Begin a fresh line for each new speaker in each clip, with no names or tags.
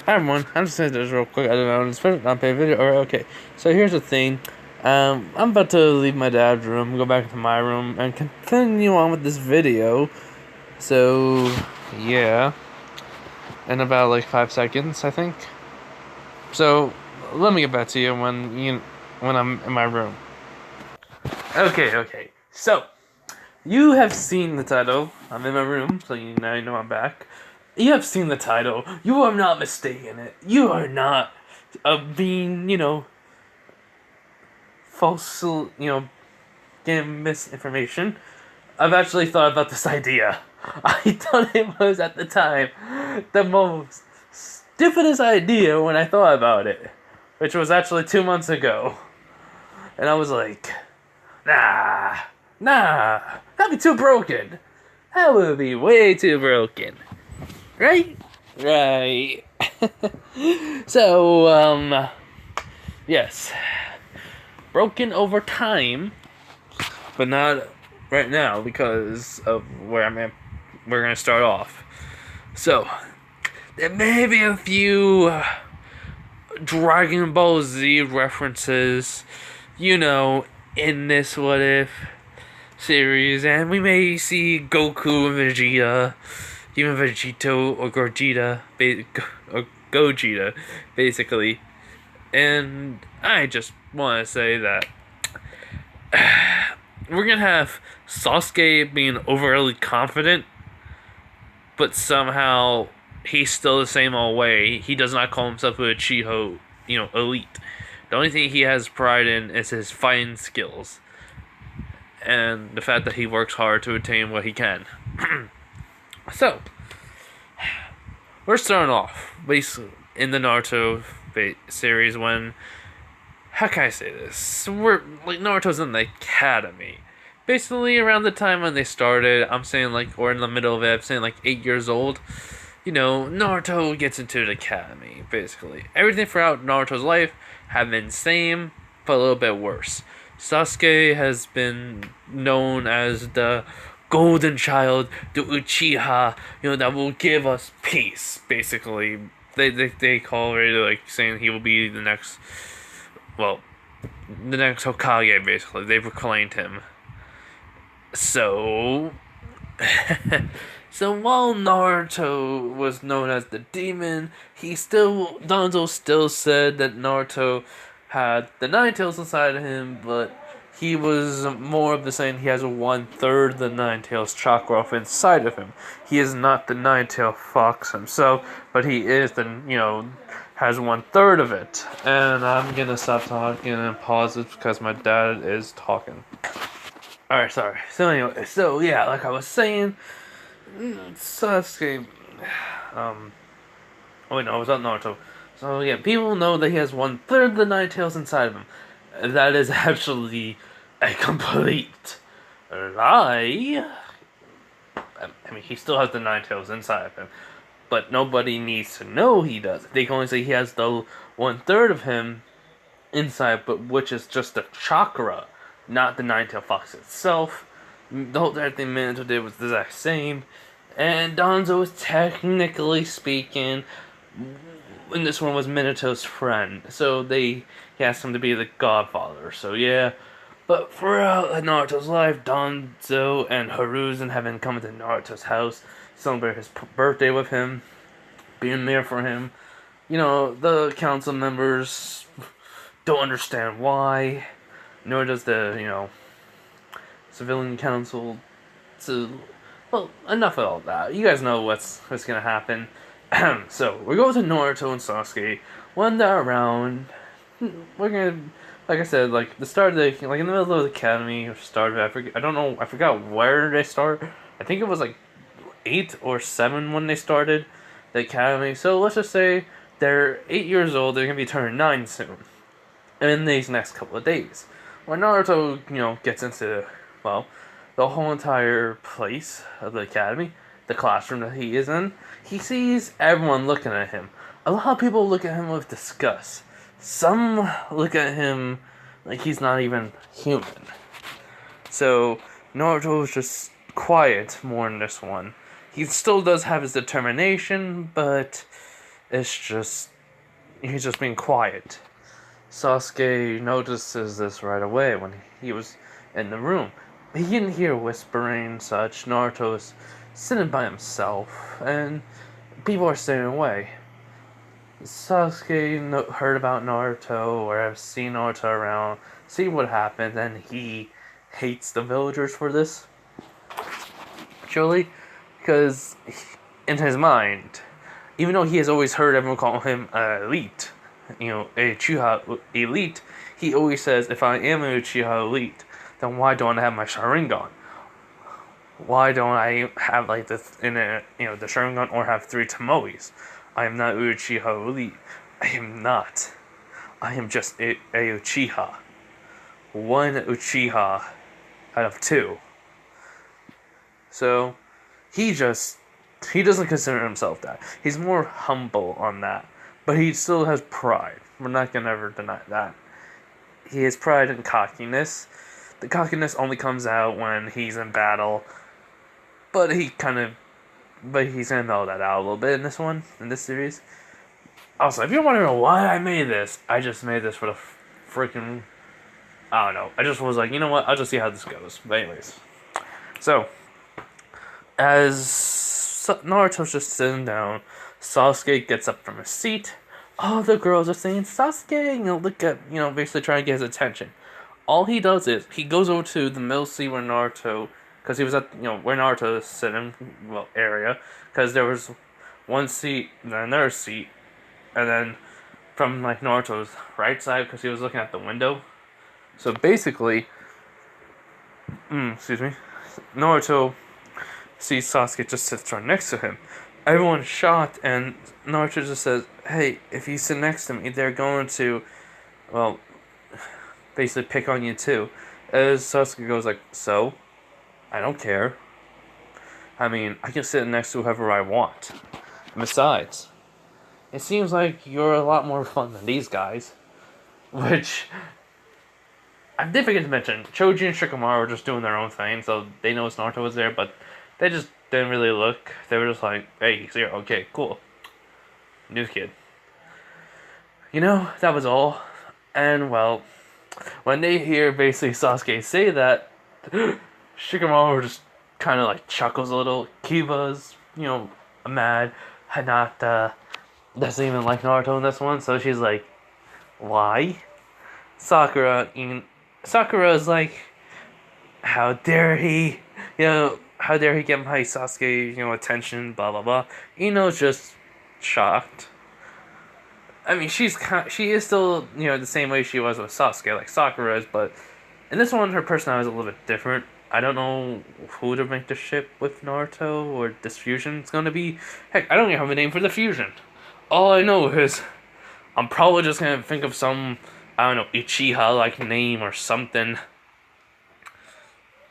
Hi everyone, I'm just saying this real quick. I don't know, it's a not-paid video. Alright, okay. So here's the thing. I'm about to leave my dad's room, go back to my room, and continue on with this video. So, yeah. In about like 5 seconds, I think. So, let me get back to you when I'm in my room. Okay. So, you have seen the title. I'm in my room, so now you know I'm back. You have seen the title. You are not mistaken it. You are not being, false, getting misinformation. I've actually thought about this idea. I thought it was, at the time, the most stupidest idea when I thought about it. Which was actually 2 months ago. And I was like, nah, that'd be too broken. That would be way too broken. Right? Right. So, yes. Broken over time, but not right now because of where I'm at. We're gonna start off. So, there may be a few Dragon Ball Z references, in this What If series, and we may see Goku and Vegeta, even Vegito or Gogeta, basically. And I just want to say that we're gonna have Sasuke being overly confident, but somehow he's still the same old way. He does not call himself a Uchiha, elite. The only thing he has pride in is his fighting skills, and the fact that he works hard to attain what he can. So, we're starting off, basically, in the Naruto series when, how can I say this? Naruto's in the academy. Basically, around the time when they started, I'm saying, or in the middle of it, I'm saying, 8 years old. Naruto gets into the academy, basically. Everything throughout Naruto's life have been same, but a little bit worse. Sasuke has been known as the golden child, the Uchiha, that will give us peace, basically. They call it, saying he will be the next Hokage, basically. They proclaimed him. So, so while Naruto was known as the demon, Danzo still said that Naruto had the Nine Tails inside of him, but he was more of the saying he has 1/3 the Nine Tails chakra inside of him. He is not the Nine Tail Fox himself, but he is has 1/3 of it. And I'm gonna stop talking and pause it because my dad is talking. Alright, sorry. So anyway, yeah, like I was saying, Sasuke, oh wait, no, it was not Naruto. So yeah, people know that he has 1/3 of the Nine Tails inside of him. That is actually a complete lie. I mean, he still has the Nine Tails inside of him, but nobody needs to know he does. They can only say he has the 1/3 of him inside, but which is just the chakra, not the Nine-Tailed Fox itself. The whole thing Minato did was the exact same. And Danzo is technically speaking, in this one was Minato's friend. So he asked him to be the godfather. So yeah. But throughout Naruto's life, Danzo and Hiruzen have been coming to Naruto's house, celebrate his birthday with him, being there for him. The council members don't understand why, nor does the, civilian council. So, well, enough of all that. You guys know what's gonna happen. So, we go to Naruto and Sasuke. When they're around, we're gonna, like I said, the start of the, in the middle of the academy, or start of it, I forgot where they start. I think it was 8 or 7 when they started the academy. So, let's just say they're 8 years old, they're gonna be turning 9 soon. In these next couple of days. When Naruto, gets into, the whole entire place of the academy, the classroom that he is in, he sees everyone looking at him. A lot of people look at him with disgust. Some look at him like he's not even human. So, Naruto is just quiet more in this one. He still does have his determination, but It's just he's just being quiet. Sasuke notices this right away when he was in the room. He didn't hear whispering such. Naruto's sitting by himself, and people are staying away. Sasuke heard about Naruto, or have seen Naruto around, see what happened, and he hates the villagers for this. Actually, because in his mind, even though he has always heard everyone call him elite, a Uchiha elite, he always says, if I am an Uchiha elite, then why don't I have my Sharingan? Why don't I have like this in the Sharingan, or have 3 Tomoes? I am not Uchiha elite. I am not. I am just a Uchiha. One Uchiha out of 2. So he doesn't consider himself that. He's more humble on that. But he still has pride. We're not going to ever deny that. He has pride and cockiness. The cockiness only comes out when he's in battle. But he's going to mellow that out a little bit in this series. Also, if you're wondering why I made this, I just made this for the freaking... I don't know. I just was like, you know what? I'll just see how this goes. But anyways. So, as Naruto's just sitting down, Sasuke gets up from his seat. All the girls are saying, Sasuke! Look at, basically trying to get his attention. All he does is, he goes over to the middle seat where Naruto... Because he was at, where Naruto is sitting, area. Because there was one seat, then another seat. And then from, Naruto's right side, because he was looking at the window. So basically, Naruto sees Sasuke just sits right next to him. Everyone's shocked, and Naruto just says, hey, if you sit next to me, they're going to, basically pick on you too. As Sasuke goes like, so? I don't care. I mean, I can sit next to whoever I want. And besides, it seems like you're a lot more fun than these guys. Which, I did forget to mention, Choji and Shikamaru were just doing their own thing, so they noticed Naruto was there, but they just didn't really look. They were just like, hey, he's here, okay, cool. New kid. That was all. And, well, when they hear basically Sasuke say that, Shikamaru just kind of chuckles a little. Kiba's, mad. Hinata doesn't even like Naruto in this one, so she's like, why? Sakura's like, how dare he? How dare he get my Sasuke, attention, blah blah blah. Ino's just shocked. I mean, she is still, the same way she was with Sasuke, like Sakura is, but in this one, her personality is a little bit different. I don't know who to make the ship with Naruto, or this fusion is going to be. Heck, I don't even have a name for the fusion. All I know is, I'm probably just going to think of some, I don't know, Uchiha-like name or something.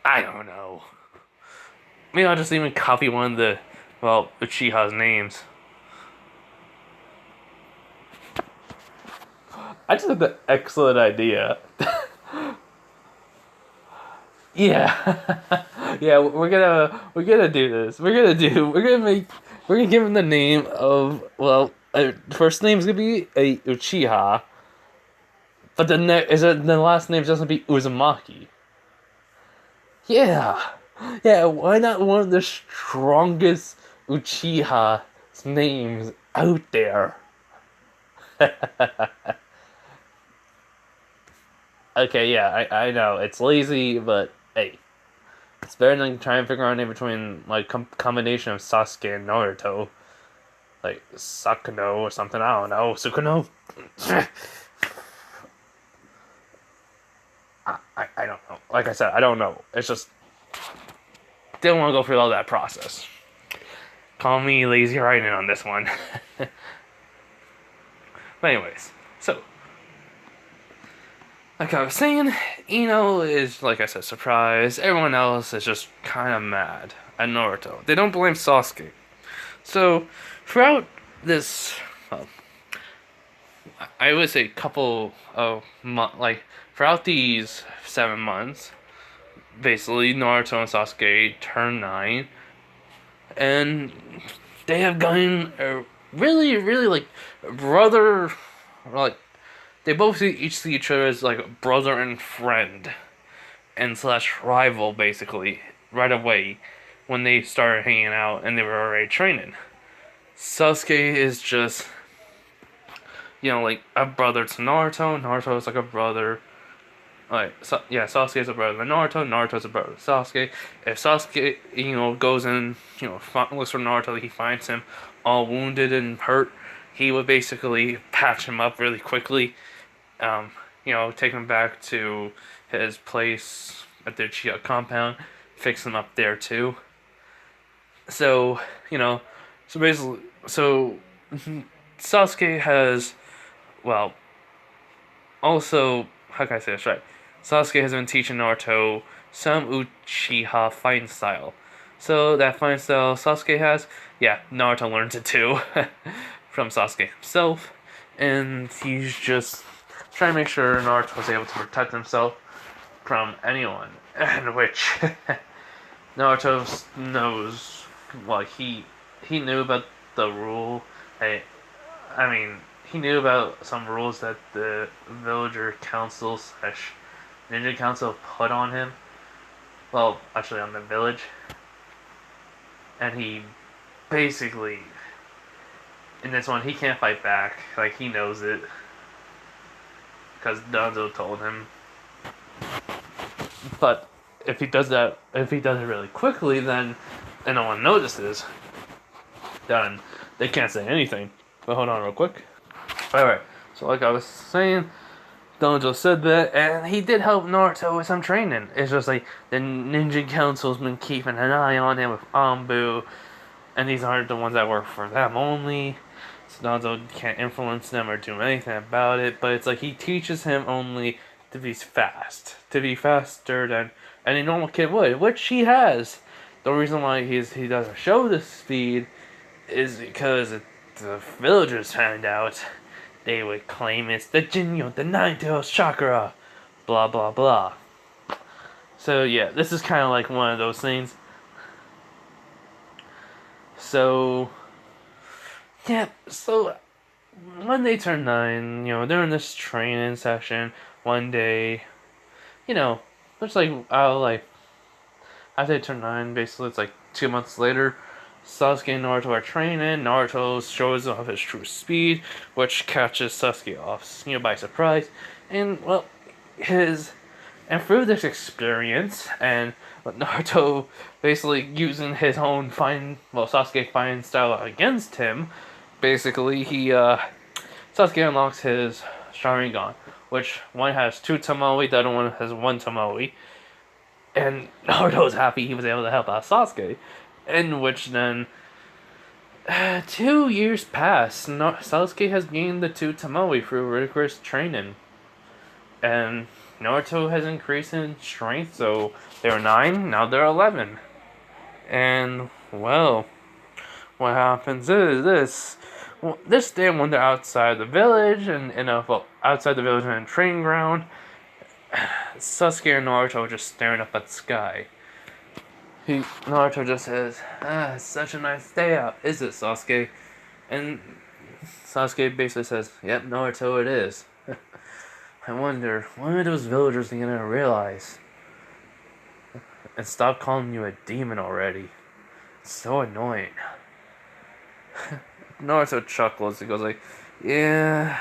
I don't know. Maybe I'll just even copy one of the, Uchiha's names. I just had an excellent idea. Yeah. Yeah, we're gonna do this. We're gonna give him the name of, first name's gonna be a Uchiha, but the last name's just gonna be Uzumaki. Yeah. Yeah, why not one of the strongest Uchiha names out there? Okay, yeah, I know, it's lazy, but hey, it's better than trying to figure out a name between, combination of Sasuke and Naruto. Like, Sakuno or something, I don't know, Sukuno? I don't know. Like I said, I don't know. It's just, didn't want to go through all that process. Call me lazy writing on this one. But anyways, so, like I was saying, Ino is, like I said, surprised. Everyone else is just kind of mad at Naruto. They don't blame Sasuke. So, throughout this, I would say couple of throughout these 7 months, basically, Naruto and Sasuke turn 9, and they have gotten really, really like brother, like they both each see each other as like brother and friend and slash rival basically right away when they started hanging out and they were already training. Sasuke is just like a brother to Naruto. Naruto is like a brother. Sasuke is a brother to Naruto. Naruto's a brother to Sasuke. If Sasuke, goes in, looks for Naruto, he finds him all wounded and hurt. He would basically patch him up really quickly. Take him back to his place at the Uchiha compound, fix him up there too. So, so basically, Sasuke has, well, also, how can I say this right? Sasuke has been teaching Naruto some Uchiha fighting style. So that fighting style Sasuke has, yeah, Naruto learns it too from Sasuke himself, and he's just trying to make sure Naruto was able to protect himself from anyone, and which Naruto knows. Well, he knew about the rule. I mean, he knew about some rules that the villager council slash ninja council put on him. Well, actually, on the village, and he basically in this one he can't fight back. Like he knows it because Danzo told him. But if he does it really quickly, then and no one notices, then they can't say anything. But hold on real quick. Alright, so like I was saying, Danzo said that, and he did help Naruto with some training. It's just like the Ninja Council's been keeping an eye on him with Anbu, and these aren't the ones that work for them only. So Danzo can't influence them or do anything about it, but it's like he teaches him only to be fast. To be faster than any normal kid would, which he has. The reason why he doesn't show this speed is because the villagers found out. They would claim it's the Jinyo, the Nine-Tails chakra, blah blah blah. So yeah, this is kind of like one of those things. So yeah, so when they turn 9, during this training session, one day, it's like after they turn 9, basically it's like 2 months later. Sasuke and Naruto are training. Naruto shows off his true speed, which catches Sasuke off, by surprise. And well, through this experience, and Naruto basically using his own Sasuke fighting style against him, basically Sasuke unlocks his Sharingan, which one has 2 Tomoe, the other one has 1 Tomoe. And Naruto's happy he was able to help out Sasuke. In which then, 2 years pass. Sasuke has gained the 2 Tomoe through rigorous training. And Naruto has increased in strength, so they were 9, now they're 11. And, well, what happens is this. Well, this day when they're outside the village, outside the village in a training ground, Sasuke and Naruto are just staring up at the sky. Naruto just says, it's such a nice day out, is it, Sasuke? And Sasuke basically says, yep, Naruto, it is. I wonder, when are those villagers gonna realize? And stop calling you a demon already. It's so annoying. Naruto chuckles and goes like, yeah,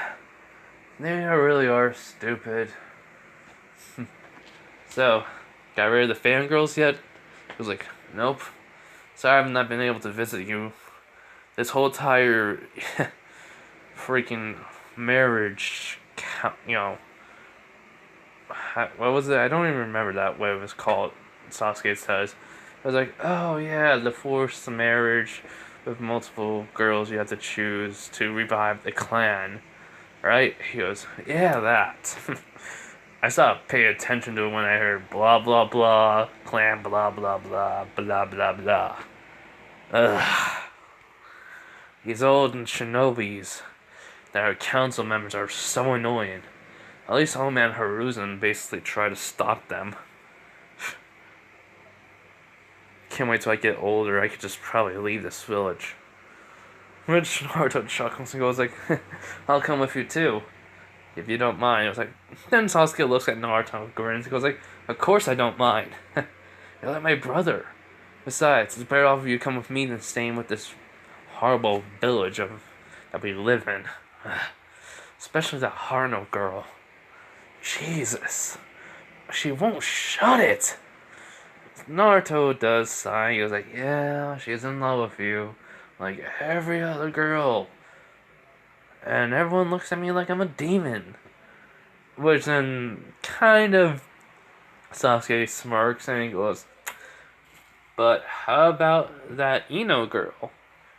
they really are stupid. So, got rid of the fangirls yet? He was like, nope. Sorry I've not been able to visit you. This whole entire freaking marriage, what was it? I don't even remember that, what it was called. Sasuke says. I was like, oh yeah, the forced marriage with multiple girls you have to choose to revive the clan. Right? He goes, yeah, that. I stopped paying attention to it when I heard blah blah blah, clan blah blah blah, blah blah blah. Ugh. These old shinobis that are council members are so annoying. At least Old Man Hiruzen basically tried to stop them. Can't wait till I get older, I could just probably leave this village. Which Naruto chuckles and goes like, I'll come with you too, if you don't mind. It was like, then Sasuke looks at Naruto and grins and goes like, of course I don't mind. You're like my brother. Besides, it's better off if you come with me than staying with this horrible village that we live in. Especially that Harno girl. Jesus. She won't shut it. Naruto does sigh. He was like, yeah, she's in love with you. Like every other girl. And everyone looks at me like I'm a demon. Which then kind of Sasuke smirks and he goes, but how about that Ino girl?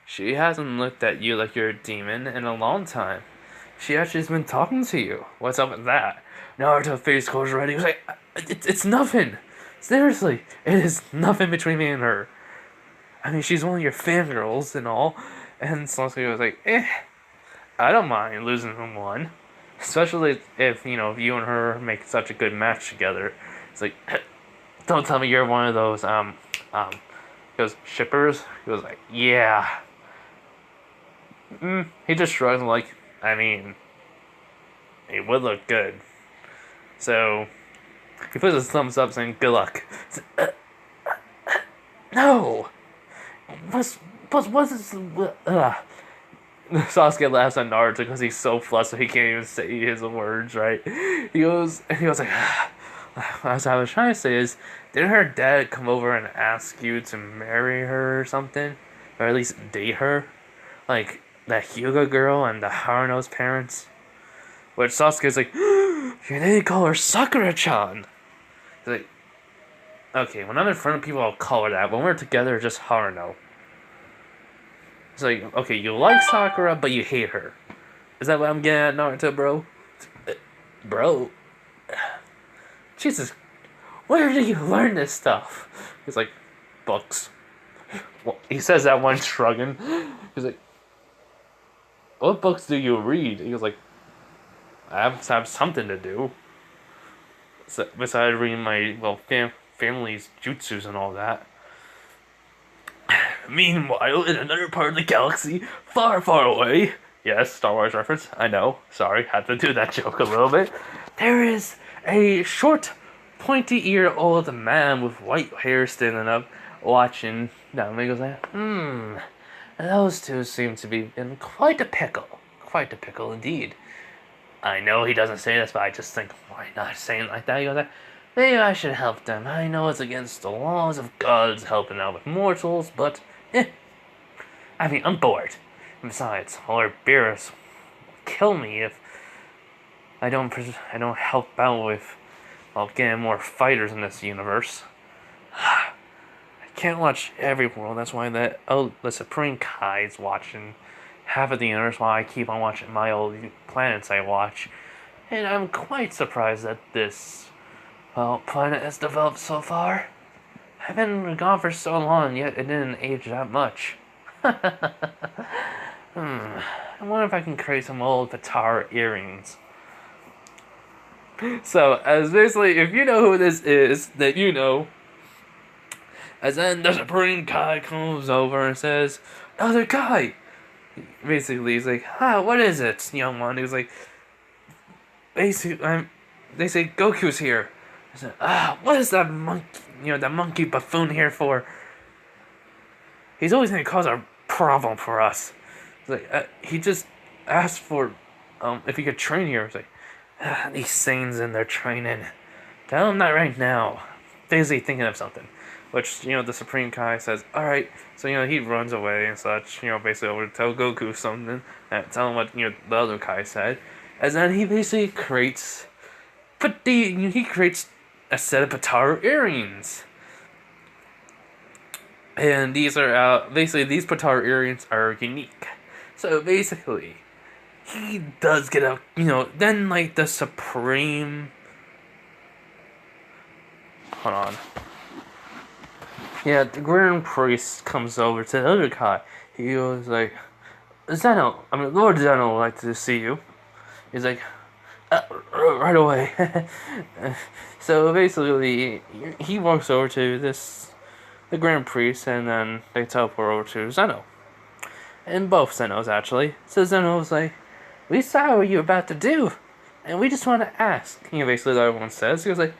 She hasn't looked at you like you're a demon in a long time. She actually has been talking to you. What's up with that? Naruto's face goes red. He was like, it's nothing. Seriously, it is nothing between me and her. I mean, she's one of your fangirls and all. And Sasuke was like, I don't mind losing from one. Especially if, if you and her make such a good match together. It's like, don't tell me you're one of those, he goes, shippers? He was like, yeah. He just shrugged like, I mean, it would look good. So, he puts his thumbs up saying, good luck. No! What's this? Sasuke laughs at Naruto because he's so flustered he can't even say his words, right? He goes like, what I was trying to say is, didn't her dad come over and ask you to marry her or something? Or at least date her? Like, that Hyuga girl and the Haruno's parents? Which Sasuke's like, you didn't call her Sakura-chan! He's like, okay, when I'm in front of people, I'll call her that. When we're together, it's just Haruno. It's like, okay, you like Sakura, but you hate her. Is that what I'm getting at, Naruto, bro? Bro. Jesus. Where did you learn this stuff? He's like, books. Well, he says that one shrugging. He's like, what books do you read? He was like, I have something to do. So, besides reading my, family's jutsus and all that. Meanwhile, in another part of the galaxy, far, far away, yes, Star Wars reference, I know, sorry, had to do that joke a little bit, there is a short, pointy-eared old man with white hair standing up, watching them. He goes like, those two seem to be in quite a pickle indeed. I know he doesn't say this, but I just think, why not saying it like that? He goes like, maybe I should help them. I know it's against the laws of gods helping out with mortals, but, I mean, I'm bored. Besides, Lord Beerus will kill me if I don't help out with, getting more fighters in this universe. I can't watch every world, that's why the Supreme Kai's watching half of the universe while I keep on watching my old planets I watch. And I'm quite surprised that this planet has developed so far. I've been gone for so long, yet it didn't age that much. I wonder if I can create some old Patara earrings. So, as basically, if you know who this is, then you know. As then the Supreme Kai comes over and says, Elder Kai! Basically, he's like, what is it, young one? He was like, basically, they say Goku's here. I said, what is that monkey, that monkey buffoon here for? He's always gonna cause a problem for us. He's like, he just asked for, if he could train here. He's like, these Saiyans in their training. Tell him that right now. Basically thinking of something. Which, the Supreme Kai says, alright. So, he runs away and such, basically over to tell Goku something. And tell him what, the other Kai said. And then he basically creates a set of Patara earrings. And these are, these Patara earrings are unique. So, basically, he does get a, then, the Supreme... Hold on. Yeah, the Grand Priest comes over to the other Kai. He goes like, Lord Zeno would like to see you. He's like, right away. So basically, he walks over to the Grand Priest, and then they teleport over to Zeno. and both Zenos actually. So Zeno was like, "We saw what you were about to do, and we just want to ask." Basically, the other one says, he was like,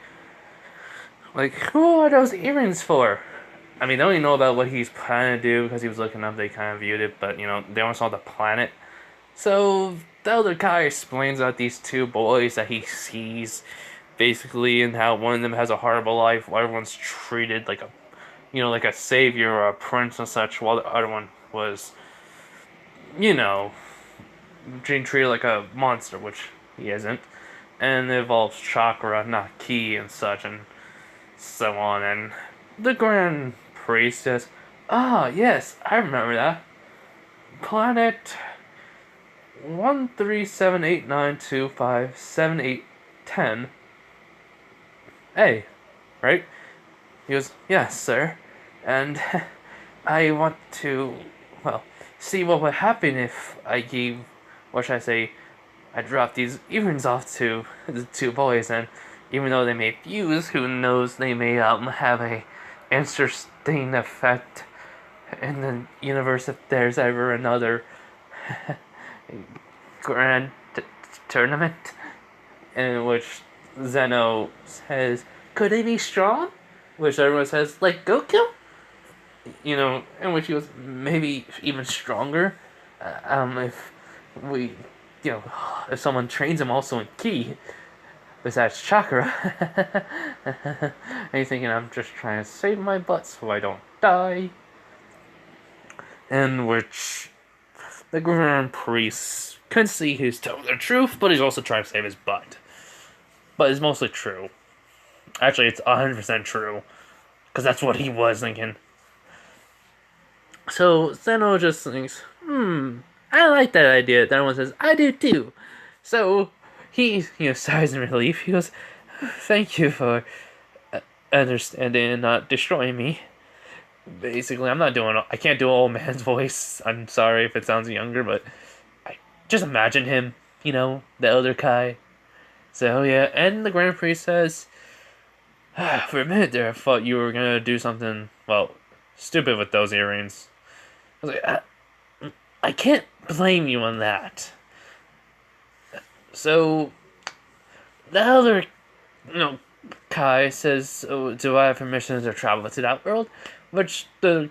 "Who are those earrings for?" I mean, they only know about what he's planning to do because he was looking up. They kind of viewed it, but they only saw the planet. So the other guy explains about these two boys that he sees, basically, and how one of them has a horrible life, while everyone's treated like like a savior or a prince and such, while the other one was, you know, being treated like a monster, which he isn't, and it involves chakra, not ki, and such, and so on. And the Grand Priest says, "Ah, yes, I remember that. Planet 13789257810 A, right?" He goes, "Yes, sir. And I want to, well, see what would happen if I gave, what should I say, I dropped these earrings off to the two boys, and even though they may fuse, who knows, they may have a interesting effect in the universe if there's ever another grand tournament." In which Zeno says, "Could they be strong?" Which everyone says, "Like Goku?" In which he was maybe even stronger. If we, if someone trains him also in ki, besides chakra. And he's thinking, "I'm just trying to save my butt so I don't die." In which the Grand Priest can see he's telling the truth, but he's also trying to save his butt. But it's mostly true. Actually, it's 100% true. Because that's what he was thinking. So Zeno just thinks, I like that idea. Then one says, "I do too." So he, sighs in relief. He goes, "Thank you for understanding and not destroying me." Basically, I can't do an old man's voice. I'm sorry if it sounds younger, but just imagine him, the elder Kai. So yeah, and the Grand Priest says, "For a minute there, I thought you were gonna do something, well, stupid with those earrings." I was like, I can't blame you on that. So, the elder, Kai says, "Oh, do I have permission to travel to that world?" Which the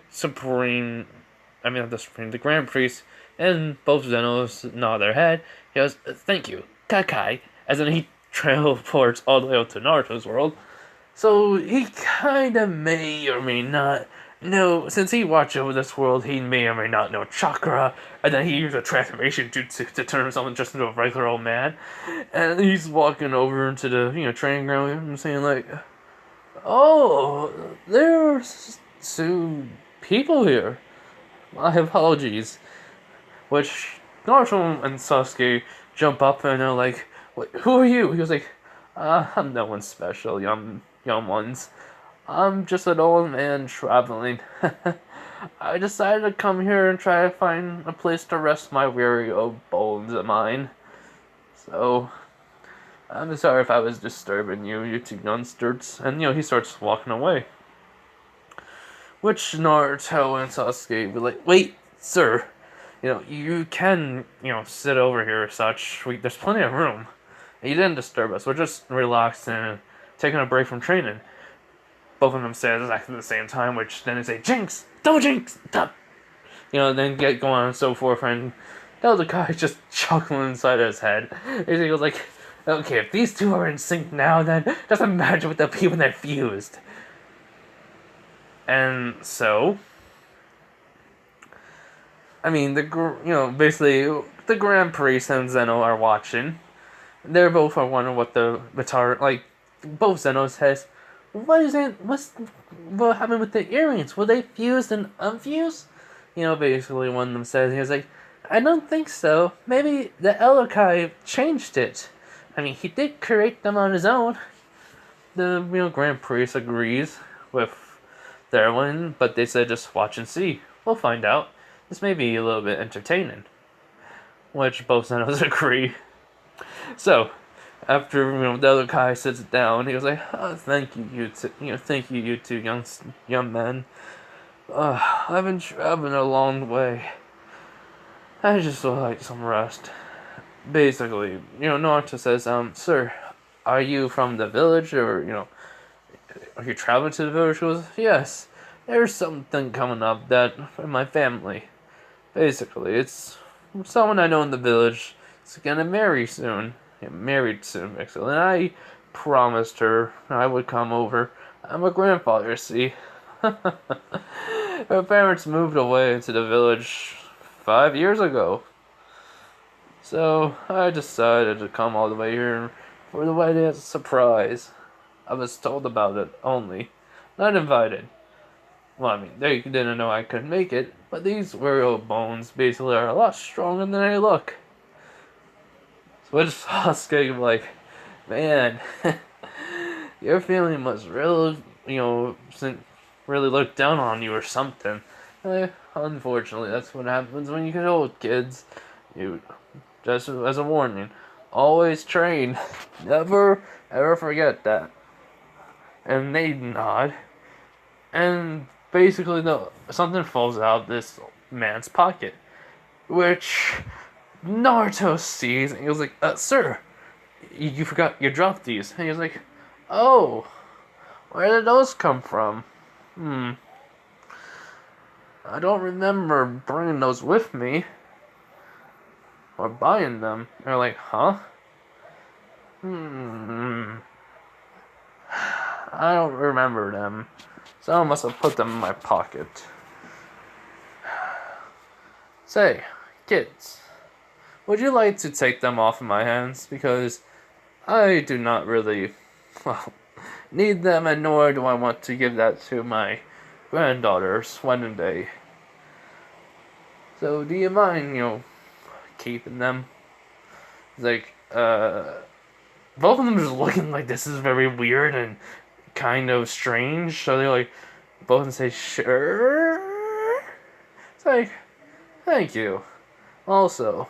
Grand Priest and both Zenos nod their head. He goes, "Thank you, Kai," as then he teleports all the way up to Naruto's world. So he kind of may or may not know, since he watched over this world, he may or may not know chakra, and then he used a transformation to turn himself just into a regular old man. And he's walking over into the training ground and saying like, "Oh, there's two people here. My apologies." Which Naruto and Sasuke jump up and they're like, "Wait, who are you?" He was like, "I'm no one special, young ones. I'm just an old man traveling. I decided to come here and try to find a place to rest my weary old bones of mine. So, I'm sorry if I was disturbing you two youngsters." And, he starts walking away. Which Naruto and Sasuke were like, "Wait, sir. You can, sit over here or such. There's plenty of room. You didn't disturb us. We're just relaxing and taking a break from training." Both of them say it exactly at the same time, which then they say, "Jinx! Double Jinx! Stop!" Then get going and so forth, and the other guy just chuckling inside his head. He goes like, "Okay, if these two are in sync now, then just imagine what they'll be when they're fused." And so, basically, the Grand Priest and Zeno are watching. They're both are wondering what the guitar, both Zeno says, what happened with the earrings? Were they fused and unfused? Basically one of them says, he was like, "I don't think so. Maybe the Elokai changed it. I mean, he did create them on his own." The Grand Priest agrees with their one, but they said just watch and see. We'll find out. This may be a little bit entertaining. Which both Zenos agree. So, after the other guy sits down, he was like, "Oh, thank you, you two young men. I've been traveling a long way. I just would like some rest. Basically, Naruto says, sir, are you from the village, or, are you traveling to the village? She goes, yes, there's something coming up that for my family. Basically, it's someone I know in the village is gonna marry soon. Get married soon, basically. And I promised her I would come over. I'm a grandfather, see. Her parents moved away to the village 5 years ago. So I decided to come all the way here for the wedding as a surprise. I was told about it only, not invited. Well, I mean, they didn't know I couldn't make it, but these real bones basically are a lot stronger than they look. So I just saw Sasuke like, man, your family must really, really look down on you or something. Unfortunately, that's what happens when you get old, kids. You, just as a warning, always train. Never, ever forget that. And they nod. And basically, something falls out of this man's pocket, which Naruto sees, and he was like, sir, you forgot, you dropped these. And he was like, oh, where did those come from? I don't remember bringing those with me, or buying them. And they're like, huh? I don't remember them. Someone must have put them in my pocket. Say, kids, would you like to take them off of my hands? Because I do not really, need them, and nor do I want to give that to my granddaughter's wedding day. So, do you mind, keeping them? It's like, both of them just looking like this is very weird and kind of strange. So they're like, both of them say, sure. It's like, thank you. Also,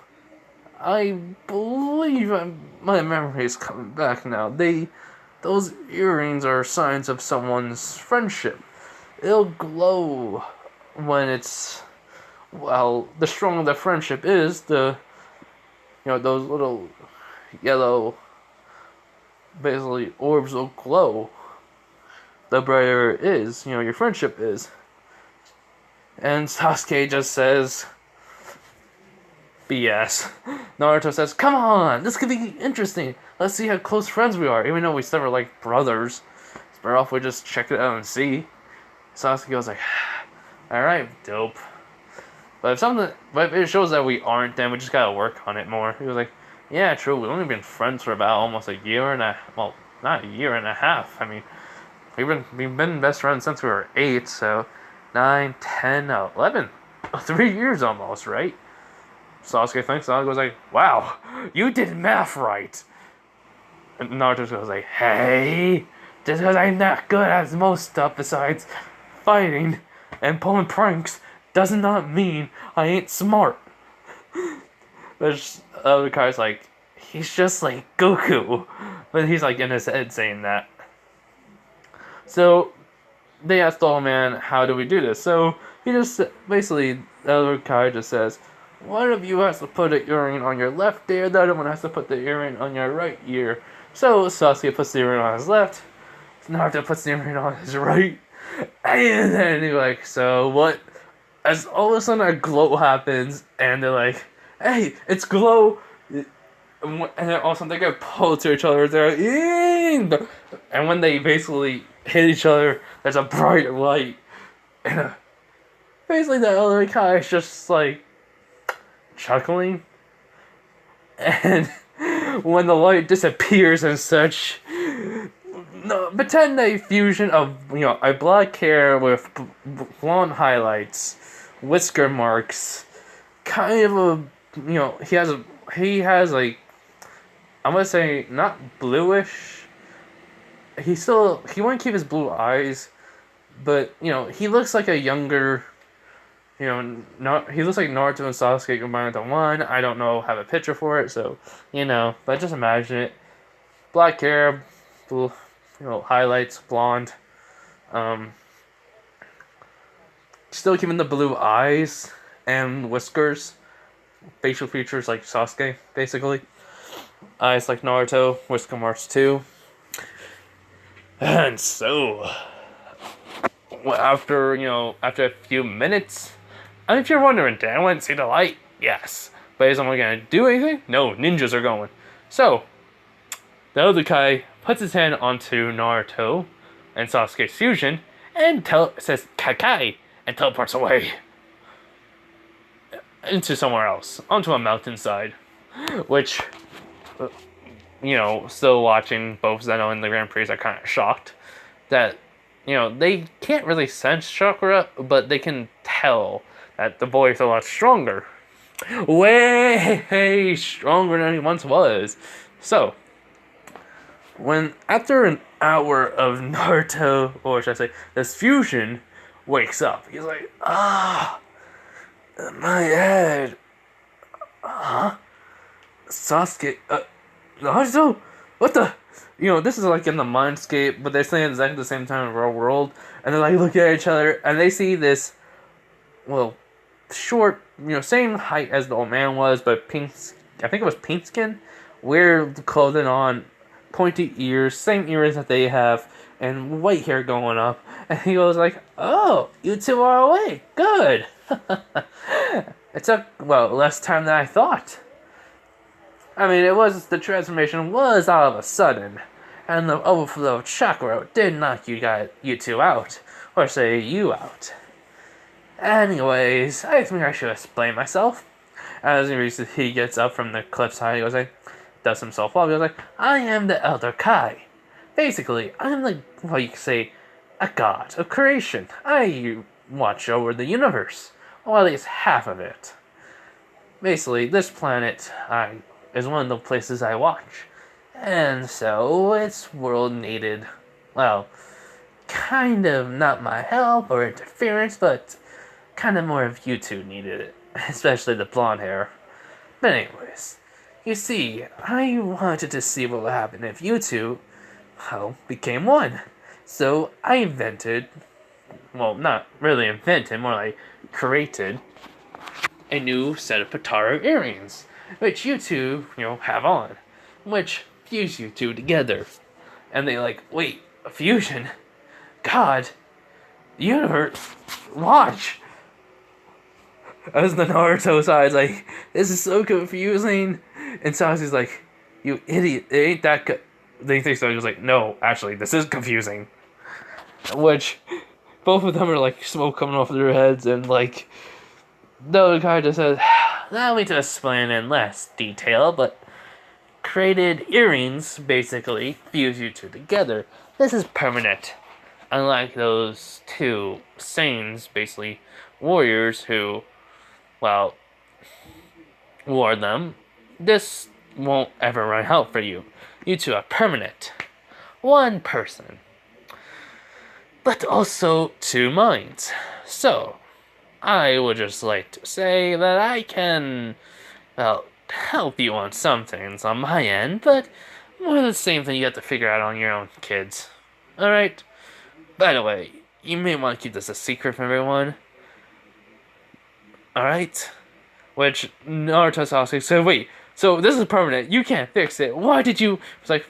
I believe my memory is coming back now. Those earrings are signs of someone's friendship. It'll glow when it's, well, the stronger the friendship is, those little yellow, basically, orbs will glow. The brighter it is, your friendship is. And Sasuke just says, BS. Naruto says, come on, this could be interesting. Let's see how close friends we are, even though we still are like brothers. It's better off we just check it out and see. Sasuke goes like, alright, dope. But if it shows that we aren't, then we just gotta work on it more. He was like, yeah, true, we've only been friends for about almost a year and not a year and a half. I mean, we've been best friends since we were 8, so 9, 10, 11, 3 years almost, right? Sasuke thinks. Sasuke goes like, wow, you did math right. And Naruto goes like, hey, just because I'm not good at most stuff besides fighting and pulling pranks does not mean I ain't smart. There's other guy's like, he's just like Goku. But he's like in his head saying that. So they asked the old man, how do we do this? So he just, basically, the other guy just says, one of you has to put an earring on your left ear, the other one has to put the earring on your right ear. So Sasuke puts the earring on his left, Naruto puts the earring on his right, and then he's like, so what? As all of a sudden a glow happens, and they're like, hey, it's glow! And then all of a sudden they get pulled to each other, they're like, and when they basically hit each other, there's a bright light. And basically the other guy is just like chuckling. And when the light disappears and such, no, pretend a fusion of, a black hair with blonde highlights, whisker marks, kind of a, he has like, I'm gonna say, not bluish. He won't keep his blue eyes, but, he looks like a younger, he looks like Naruto and Sasuke combined into one. I don't have a picture for it, so, but just imagine it. Black hair, blue, highlights, blonde, still keeping the blue eyes and whiskers, facial features like Sasuke, basically. Eyes like Naruto, whisker marks too. And so, after a few minutes, and if you're wondering, did anyone see the light? Yes. But is someone gonna do anything? No, ninjas are going. So, the other guy puts his hand onto Naruto and Sasuke's fusion and says Kakai and teleports away into somewhere else, onto a mountainside. Which, still watching both Zeno and the Grand Prix are kind of shocked that, they can't really sense chakra, but they can tell that the boy is a lot stronger. Way stronger than he once was. So, after an hour of Naruto, or should I say, this fusion, wakes up, he's like, my head. Sasuke, Naruto? What the? This is like in the mindscape, but they're saying exactly the same time in the real world, and they're like looking at each other, and they see this, short, same height as the old man was, but pink, I think it was pink skin, weird clothing on, pointy ears, same earrings that they have, and white hair going up, and he goes like, oh, you two are awake, good. It took, less time than I thought. I mean, the transformation was all of a sudden, and the overflow of chakra did knock you two out, or say you out. Anyways, I think I should explain myself. As he gets up from the cliffside, he goes like, dusts himself off, he goes like, I am the Elder Kai. Basically, I'm like, you could say, a god of creation. I watch over the universe, or at least half of it. Basically, this planet is one of the places I watch. And so, its world needed, kind of not my help or interference, but kind of more of you two needed it. Especially the blonde hair. But anyways, you see, I wanted to see what would happen if you two, became one. So I invented, not really invented, more like created a new set of Patara earrings, which you two, have on, which fuse you two together. And they like, wait, a fusion? God, universe, watch. As the Naruto's eyes like, this is so confusing. And Sasuke's like, you idiot, it ain't that good. They think so. He was like, no, actually, this is confusing. Which, both of them are like smoke coming off their heads, and like, the other guy just says, allow me to explain in less detail, but created earrings basically fuse you two together. This is permanent. Unlike those two Saiyans, basically warriors who, wore them, this won't ever run out for you. You two are permanent. One person. But also two minds. So, I would just like to say that I can, help you on some things on my end, but more of the same thing you have to figure out on your own, kids. Alright? By the way, you may want to keep this a secret from everyone. Alright? Which Naruto Sasuke said, wait, so this is permanent, you can't fix it. Why did you? It's like,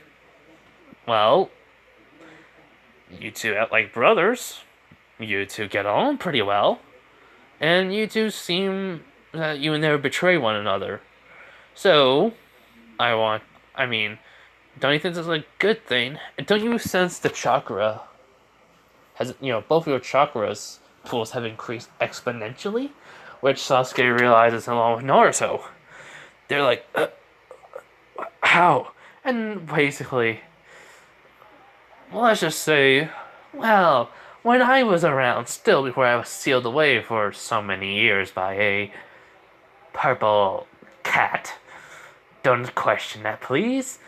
you two act like brothers. You two get on pretty well. And you two seem that you would never betray one another. So, don't you think this is a good thing? And don't you sense the chakra both of your chakras pools have increased exponentially? Which Sasuke realizes along with Naruto. They're like, how? And basically, let's just say, when I was around, still before I was sealed away for so many years by a purple cat, don't question that, please.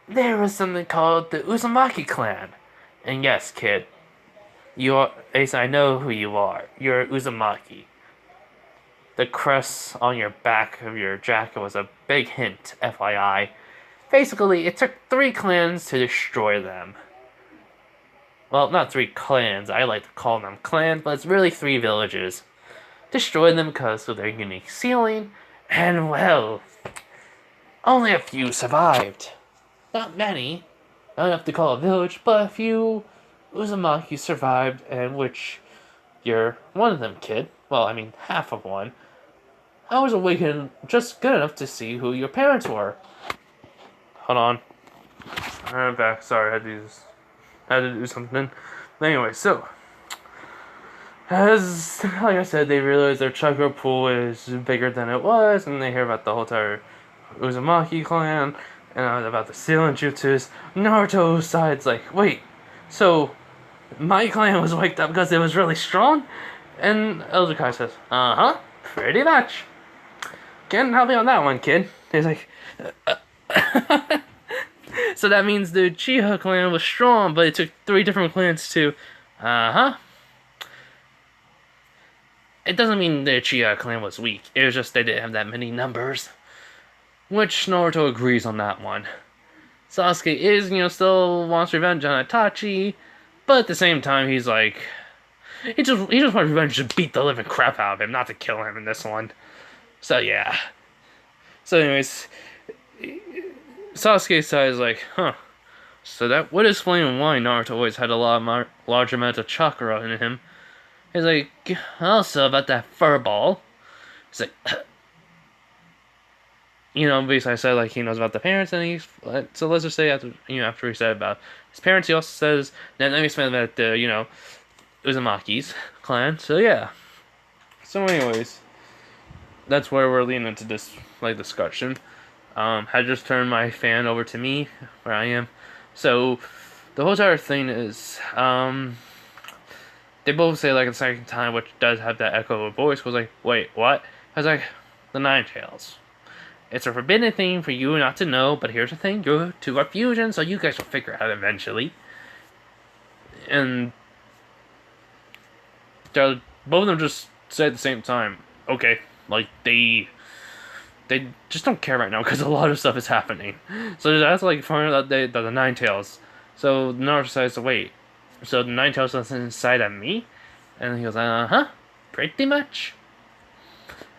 There was something called the Uzumaki clan. And yes, kid, Ace, I know who you are. You're Uzumaki. The crest on your back of your jacket was a big hint, FYI. Basically, it took 3 clans to destroy them. Well, not 3 clans, I like to call them clans, but it's really 3 villages destroyed them because of their unique sealing, and well, only a few survived. Not many, not enough to call a village, but a few Uzumaki survived, and which you're one of them, kid. Well, I mean, half of one. I was awakened just good enough to see who your parents were. Hold on. I'm back. Sorry, I had to do something. Anyway, so as like I said, they realize their chakra pool is bigger than it was, and they hear about the whole entire Uzumaki clan and about the sealing jutsus. Naruto's side's like, wait, so my clan was wiped out because it was really strong? And Elder Kai says, pretty much. Can't help me on that one, kid. He's like, so that means the Uchiha clan was strong, but it took 3 different clans to, It doesn't mean the Uchiha clan was weak. It was just they didn't have that many numbers. Which Naruto agrees on that one. Sasuke is, still wants revenge on Itachi, but at the same time, he's like, he just wants revenge to beat the living crap out of him, not to kill him in this one. So yeah. So anyways, Sasuke's side is like, so that would explain why Naruto always had a large amount of chakra in him. He's like, also about that fur ball. He's like, basically I said like he knows about the parents, and so let's just say after he said about his parents, he also says that let me explain about the Uzumaki's clan. So yeah. So anyways, that's where we're leading into this discussion. I just turned my fan over to me where I am. So the whole entire thing is they both say like at the second time, which does have that echo of voice, was like, wait, what? I was like, the Nine Tails. It's a forbidden thing for you not to know, but here's the thing, you're 2 are fusion, so you guys will figure it out eventually. And both of them just say at the same time, okay, like they just don't care right now because a lot of stuff is happening. So that's like finding out the Nine Tails. So Naruto says, wait, so the Nine Tails is inside of me? And he goes, pretty much.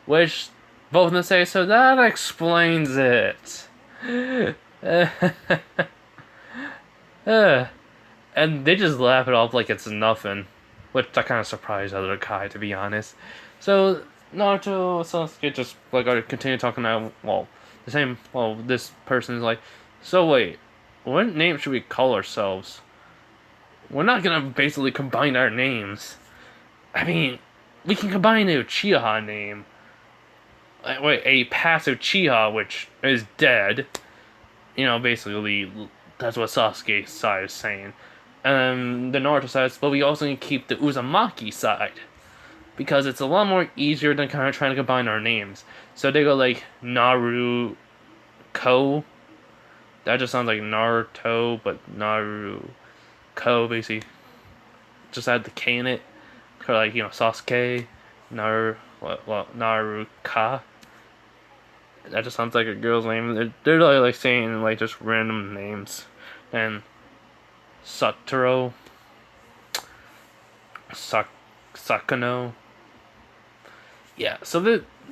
Which both of them say, so that explains it. And they just laugh it off like it's nothing. Which that kind of surprised other guy, to be honest. So Naruto, Sasuke just continue talking now. This person is like, so wait, what name should we call ourselves? We're not gonna basically combine our names. I mean, we can combine the Uchiha name. A past Uchiha, which is dead. Basically, that's what Sasuke's side is saying. And the Naruto side is, but we also need to keep the Uzumaki side. Because it's a lot more easier than kind of trying to combine our names. So they go like Naruto. That just sounds like Naruto, but Naruto basically just add the K in it. Or like Sasuke, Naruka. That just sounds like a girl's name. They're like saying like just random names. And Satoru, Sakano. Yeah, so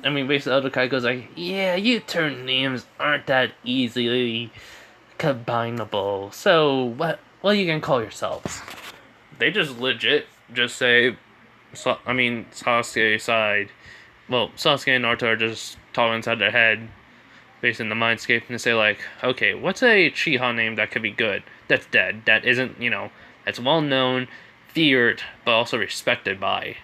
basically Elder Kai goes like, yeah, you turn names aren't that easily combinable. So what you can call yourselves? They just legit just say, Sasuke side. Well, Sasuke and Naruto are just talking inside their head, based in the mindscape, and they say like, okay, what's a Uchiha name that could be good? That's dead. That isn't, that's well known, feared, but also respected by.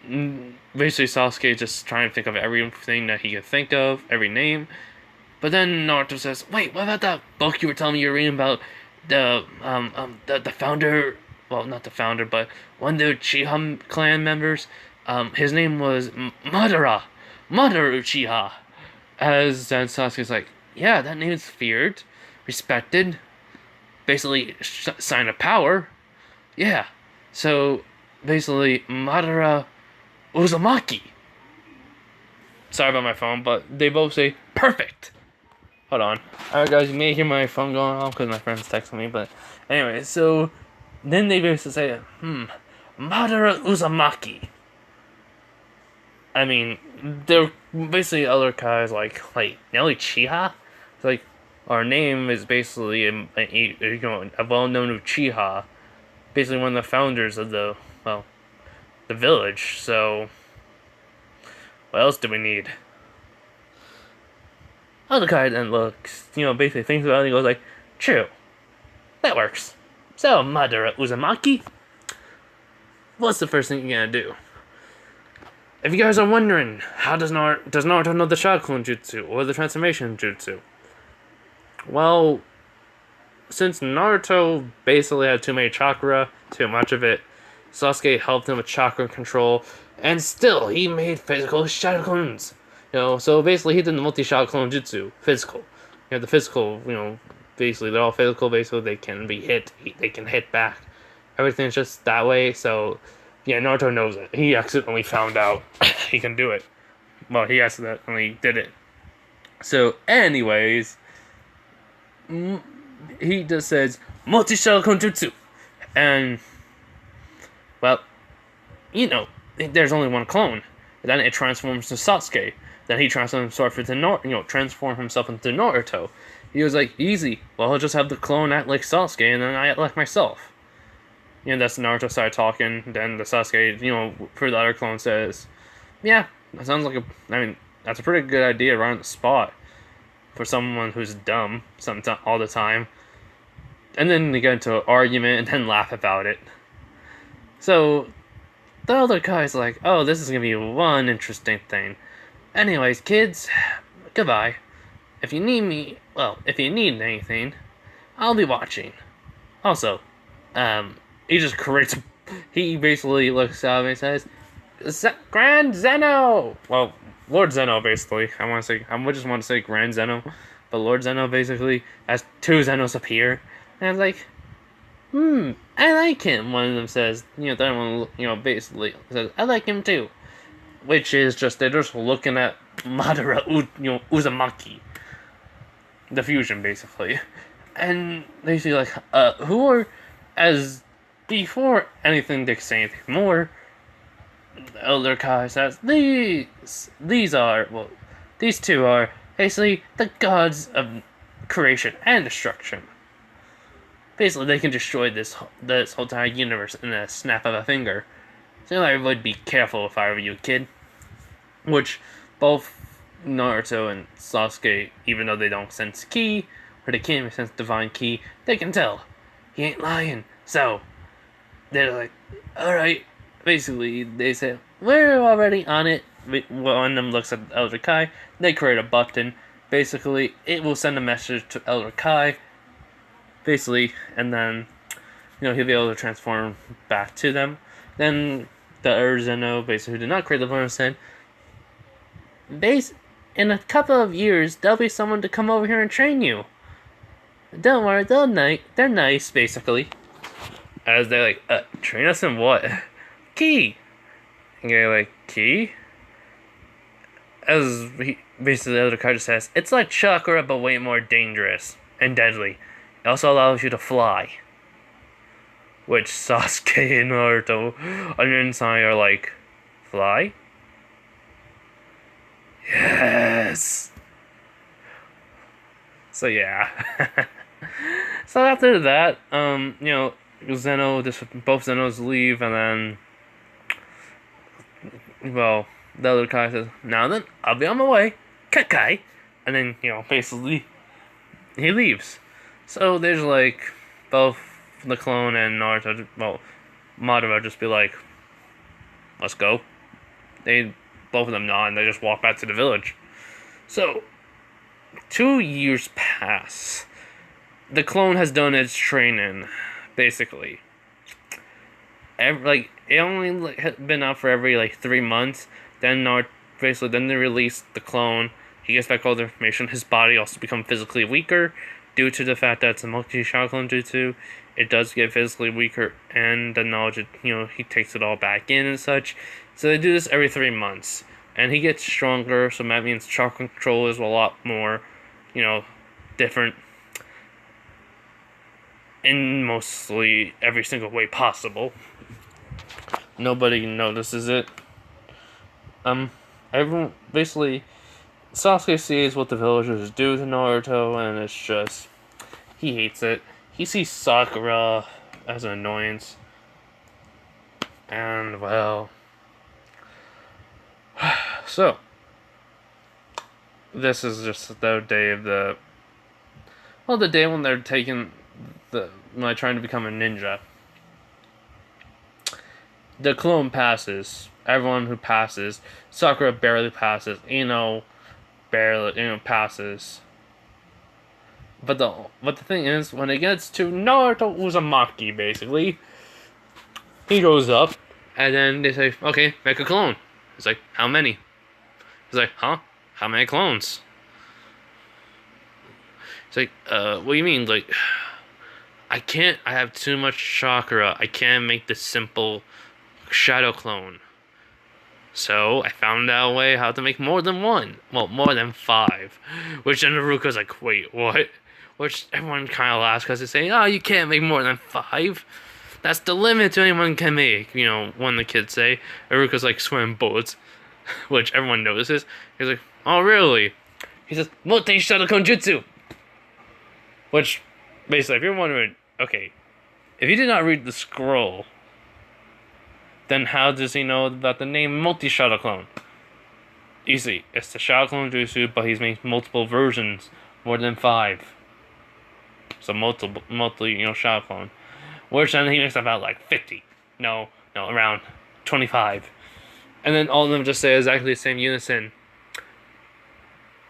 Basically, Sasuke just trying to think of everything that he could think of, every name. But then Naruto says, wait, what about that book you were telling me you were reading about the founder? Well, not the founder, but one of the Uchiha clan members. His name was Madara Uchiha. As then Sasuke's like, yeah, that name is feared, respected, basically sign of power. Yeah. So basically, Madara Uzumaki. Sorry about my phone, but they both say perfect. Hold on. Alright guys, you may hear my phone going off because my friend's texting me, but anyway, so then they basically say, Madara Uzumaki. I mean, they're basically other guys like Nelly Chiha. It's like our name is basically a well-known Uchiha, basically one of the founders of the village. So what else do we need? Other guy then looks, basically thinks about it and goes like, true, that works. So, Madara Uzumaki, what's the first thing you're gonna do? If you guys are wondering, how does Naruto know the Shaolin Jutsu or the Transformation Jutsu? Well, since Naruto basically had too many chakra, too much of it, Sasuke helped him with chakra control, and still he made physical Shaolins. So basically he did the multi-shot clone jutsu, physical. The physical, basically they're all physical, basically they can be hit, they can hit back. Everything's just that way, so yeah, Naruto knows it. He accidentally found out he can do it. Well, he accidentally did it. So anyways, he just says, multi-shot clone jutsu. And, well, there's only one clone. Then it transforms to Sasuke. Then he transforms himself into Naruto. He was like, easy. Well, I'll just have the clone act like Sasuke, and then I act like myself. That's Naruto started talking. Then the Sasuke, for the other clone says, yeah, that sounds like that's a pretty good idea right on the spot for someone who's dumb all the time. And then they get into an argument and then laugh about it. So the other guy's like, oh, this is gonna be one interesting thing. Anyways, kids, goodbye. If you need anything, I'll be watching. Also, he basically looks out and says, Grand Zeno! Well, Lord Zeno, basically. I just want to say Grand Zeno. But Lord Zeno, basically, has two Zenos appear. And I was like, I like him. One of them says, the other one, basically says, I like him too. Which is just, they're just looking at Madara, Uzumaki. The fusion, basically. And they feel like, before anything they say anything more, the Elder Kai says, these two are basically the gods of creation and destruction. Basically, they can destroy this whole entire universe in a snap of a finger. So I would be careful if I were you, kid. Which both Naruto and Sasuke, even though they don't sense ki, or they can't even sense divine ki, they can tell he ain't lying. So they're like, alright. Basically, they say, we're already on it. One of them looks at Elder Kai, they create a button. Basically, it will send a message to Elder Kai. Basically, and then, he'll be able to transform back to them. Then the Zeno, basically, who did not create the button, said, in a couple of years, there'll be someone to come over here and train you. Don't worry, they're nice, basically. As they're like, train us in what? Ki! And they're like, ki? Basically the other card just says, it's like chakra, but way more dangerous and deadly. It also allows you to fly. Which Sasuke and Naruto on the inside are like, fly? Yes! So yeah. So after that, both Zenos leave, and then, well, the other guy says, now then, I'll be on my way. Kakai! And then, basically, he leaves. So there's like, both the clone and Naruto, Madara just be like, let's go. Both of them nod, and they just walk back to the village. So, 2 years pass. The clone has done its training, basically. It only been out for every 3 months. Then then they release the clone. He gets back all the information. His body also becomes physically weaker due to the fact that it's a multi-shot clone jutsu. It does get physically weaker, and the knowledge, he takes it all back in and such. So they do this every 3 months. And he gets stronger, so that means chakra control is a lot more, different in mostly every single way possible. Nobody notices it. everyone basically Sasuke sees what the villagers do to Naruto, and it's just he hates it. He sees Sakura as an annoyance, and well, so this is just the day of the day when they're taking when they're trying to become a ninja. The clone passes. Everyone who passes, Sakura barely passes. Barely passes. But the thing is, when it gets to Naruto Uzumaki, basically, he goes up, and then they say, "Okay, make a clone." He's like, "How many?" He's like, "Huh? How many clones?" He's like, "What do you mean? Like, I can't. I have too much chakra. I can't make the simple shadow clone." So I found out a way how to make more than one. Well, more than 5. Which then Naruto's like, "Wait, what?" Which everyone kind of laughs because they're saying, "Oh, you can't make more than 5. That's the limit anyone can make." One of the kids say. Naruto's like swimming bullets, which everyone notices. He's like, "Oh, really?" He says, "Multi Shadow Konjutsu." Which, basically, if you're wondering, okay, if you did not read the scroll, then how does he know about the name Multi-Shadow Clone? Easy, it's the Shadow Clone Jutsu, but he's made multiple versions, more than 5. So multiple, Shadow Clone. Which then he makes about like 50. No, around 25. And then all of them just say exactly the same unison.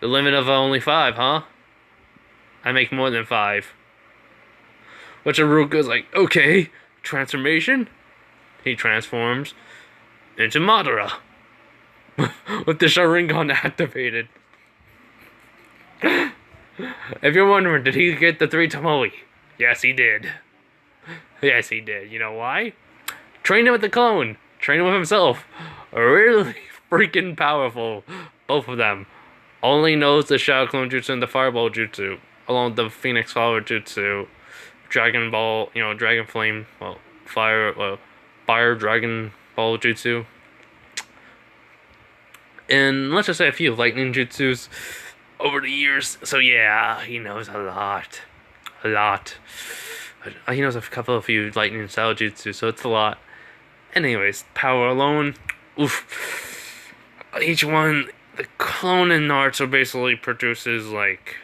The limit of only 5, huh? I make more than 5. Which Aruka's like, okay, transformation? He transforms into Madara with the Sharingan activated. If you're wondering, did he get the 3 Tomoe? Yes, he did. Yes, he did. You know why? Train him with the clone. Train him with himself. Really freaking powerful. Both of them. Only knows the Shadow Clone Jutsu and the Fireball Jutsu, along with the Phoenix Flower Jutsu, Dragon Ball, Dragon Flame, Fire Dragon Ball Jutsu, and let's just say a few Lightning Jutsus over the years. So yeah, he knows a lot. He knows a few Lightning style Jutsu, so it's a lot. Anyways, power alone, oof. Each one, the clone in Naruto basically produces like,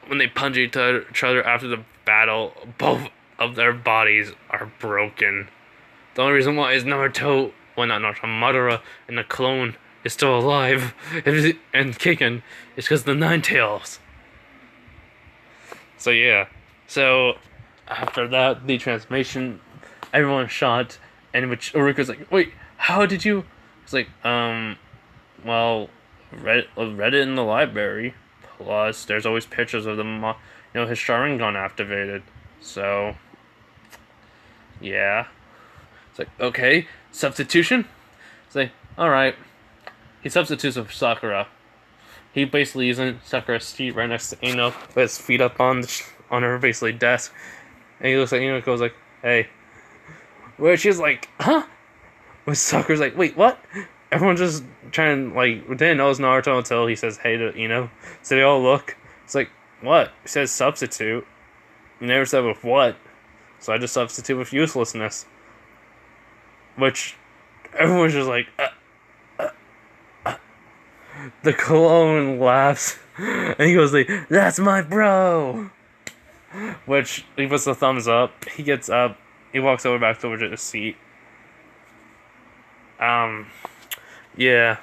when they punch each other after the battle, both of their bodies are broken. The only reason why is Naruto, not Naruto, Madara, and the clone is still alive and kicking is because the 9 tails. So yeah. So after that, the transformation, everyone's shot, and which Uriko's like, "Wait, how did you?" It's like, well, read it in the library. Plus, there's always pictures of them, his Sharingan activated. So, yeah. It's like, okay, substitution? It's like, alright. He substitutes with Sakura. He basically using Sakura's seat right next to Ino, with his feet up on her basically desk. And he looks at Ino and goes like, "Hey." Where she's like, "Huh?" When Sakura's like, "Wait, what?" Everyone's just trying, didn't know it's Naruto until he says hey to Ino. So they all look. It's like, what? He says substitute. You never said with what. So I just substitute with uselessness. Which, everyone's just like, The clone laughs. And he goes like, "That's my bro!" Which, he puts the thumbs up. He gets up. He walks back over to the seat. Yeah.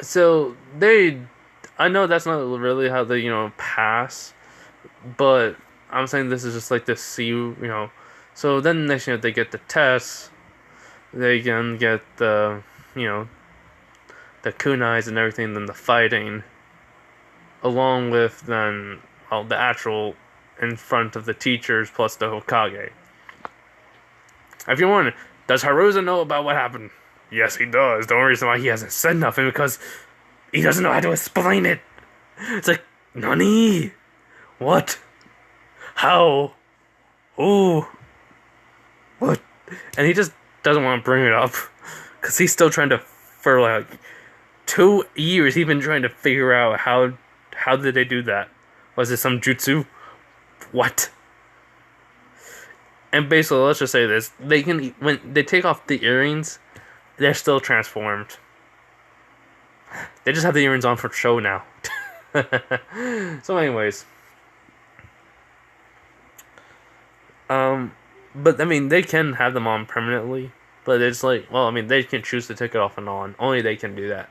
So, I know that's not really how they, pass. But, I'm saying this is just like to see, So, then next year they get the tests. They can get the, the kunais and everything, then the fighting. Along with, then, the actual in front of the teachers plus the Hokage. If you're wondering, does Haruza know about what happened? Yes, he does. The only reason why he hasn't said nothing because he doesn't know how to explain it. It's like, Nani? What? How? Who? What? And he just doesn't want to bring it up Because he's still trying to, for like 2 years, he's been trying to figure out how did they do that? Was it some jutsu? What? And basically, let's just say this: they can, when they take off the earrings, they're still transformed. They just have the earrings on for show now. So, anyways, but I mean, they can have them on permanently. But it's like, well, I mean, they can choose to take it off and on. Only they can do that.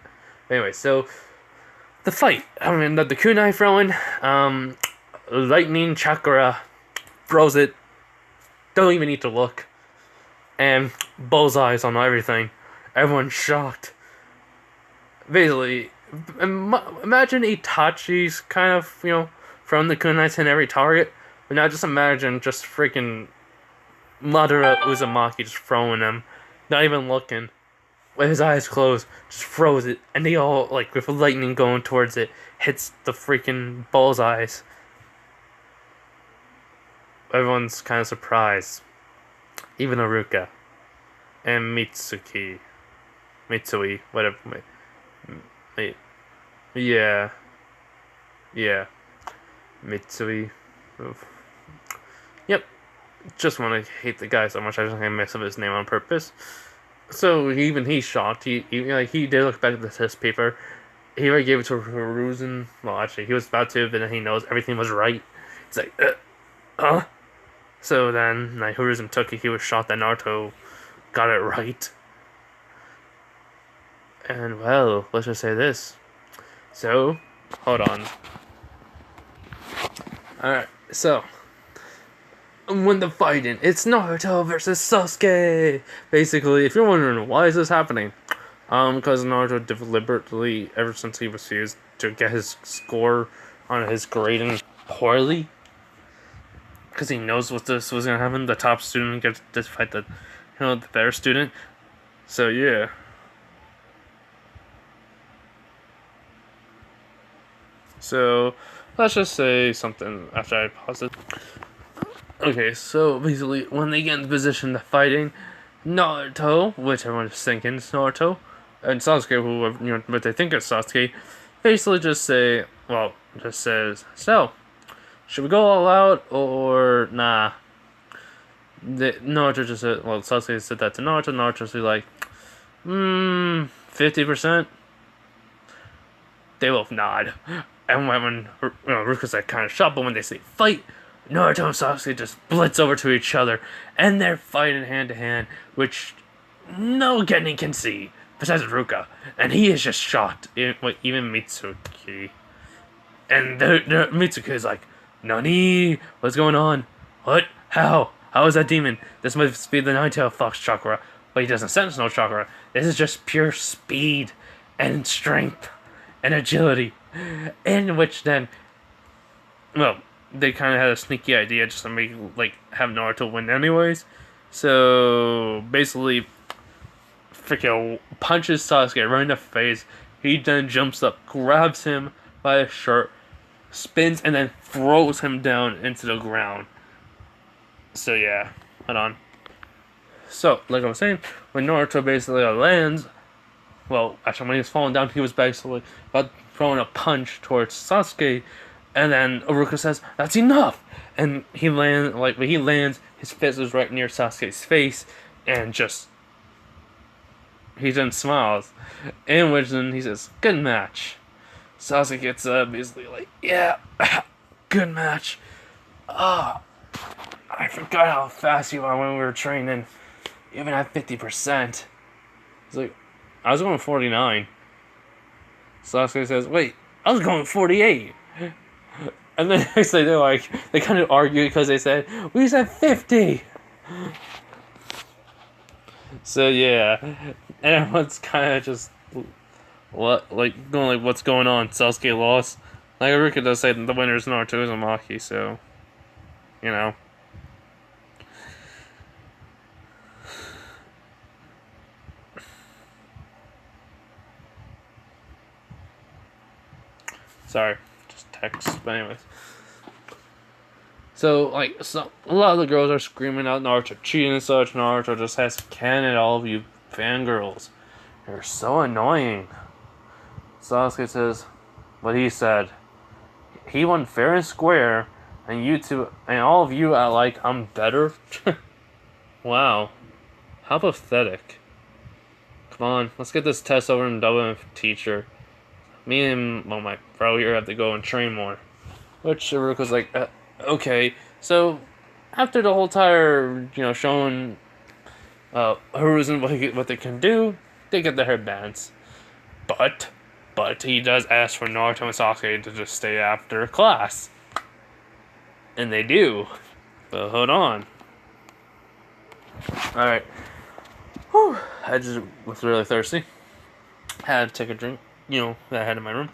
Anyway, so the fight. I mean, the kunai throwing, lightning chakra throws it. Don't even need to look. And bullseyes on everything. Everyone's shocked. Basically, imagine Itachi's kind of, from the kunais in every target. But now just imagine just freaking Madara Uzumaki just throwing them. Not even looking. With his eyes closed, just throws it. And they all, like, with lightning going towards it, hits the freaking bullseyes. Everyone's kind of surprised. Even Aruka. And Mitsui, whatever. Yeah. Mitsui. Oof. Yep. Just want to hate the guy so much I just can't mess up his name on purpose. So even he's shocked. He did look back at the test paper. He already gave it to Hiruzen. Well, actually, he was about to, but then he knows everything was right. He's like, huh? So then, like, Hiruzen took it. He was shocked that Naruto got it right. And, well, let's just say this. So, hold on. Alright, so, when the fighting, it's Naruto versus Sasuke! Basically, if you're wondering why is this happening, because Naruto deliberately, ever since he refused to get his score on his grading poorly, because he knows what this was gonna happen, the top student gets to fight the better student. So yeah. So let's just say something after I pause it. Okay, so basically when they get in position to fighting, Naruto, which everyone's thinking is Naruto, and Sasuke, who but they think it's Sasuke, basically just says, so should we go all out or nah? Naruto just said, Sasuke said that to Naruto. Naruto's like, 50%. They both nod. And when Ruka's like kind of shocked, but when they say fight, Naruto and Sasuke just blitz over to each other, and they're fighting hand to hand, which no Genin can see besides Ruka, and he is just shocked. Even Mitsuki, and Mitsuki is like, "Nani? What's going on? What? How? How is that demon? This must be the Nine-Tailed Fox chakra, but he doesn't sense no chakra. This is just pure speed and strength and agility." In which then, they kind of had a sneaky idea just to make, have Naruto win anyways. So, basically, freaking punches Sasuke right in the face. He then jumps up, grabs him by his shirt, spins, and then throws him down into the ground. So, yeah. Hold on. So, like I was saying, when Naruto basically lands, actually, when he was falling down, he was basically about throwing a punch towards Sasuke, and then Aruka says, "That's enough!" And he lands, his fist is right near Sasuke's face, and he then smiles, in which then he says, "Good match." Sasuke gets up, basically like, "Yeah, good match. I forgot how fast you are when we were training, even at 50%. He's like, "I was going 49. Sasuke says, "Wait, I was going 48. And then they kind of argue because they said, "We said 50. So yeah, and everyone's kind of just what's going on? Sasuke lost. Like Aruka does say, the winner is Naruto Uzumaki, so Sorry, just text. But anyways. So, a lot of the girls are screaming out Naruto cheating and such. Naruto just has to can it, all of you fangirls. You're so annoying. Sasuke says what he said. He won fair and square, and you two, and all of you are like, I'm better? Wow. How pathetic. Come on, let's get this test over and double with teacher. Me and, well, my bro here have to go and train more. Which Iruko's like, okay. So, after the whole entire, showing Hiruzen what they can do, they get the headbands. But he does ask for Naruto and Sasuke to just stay after class. And they do. But hold on. Alright. Whew. I just was really thirsty. Had to take a drink, that I had in my room.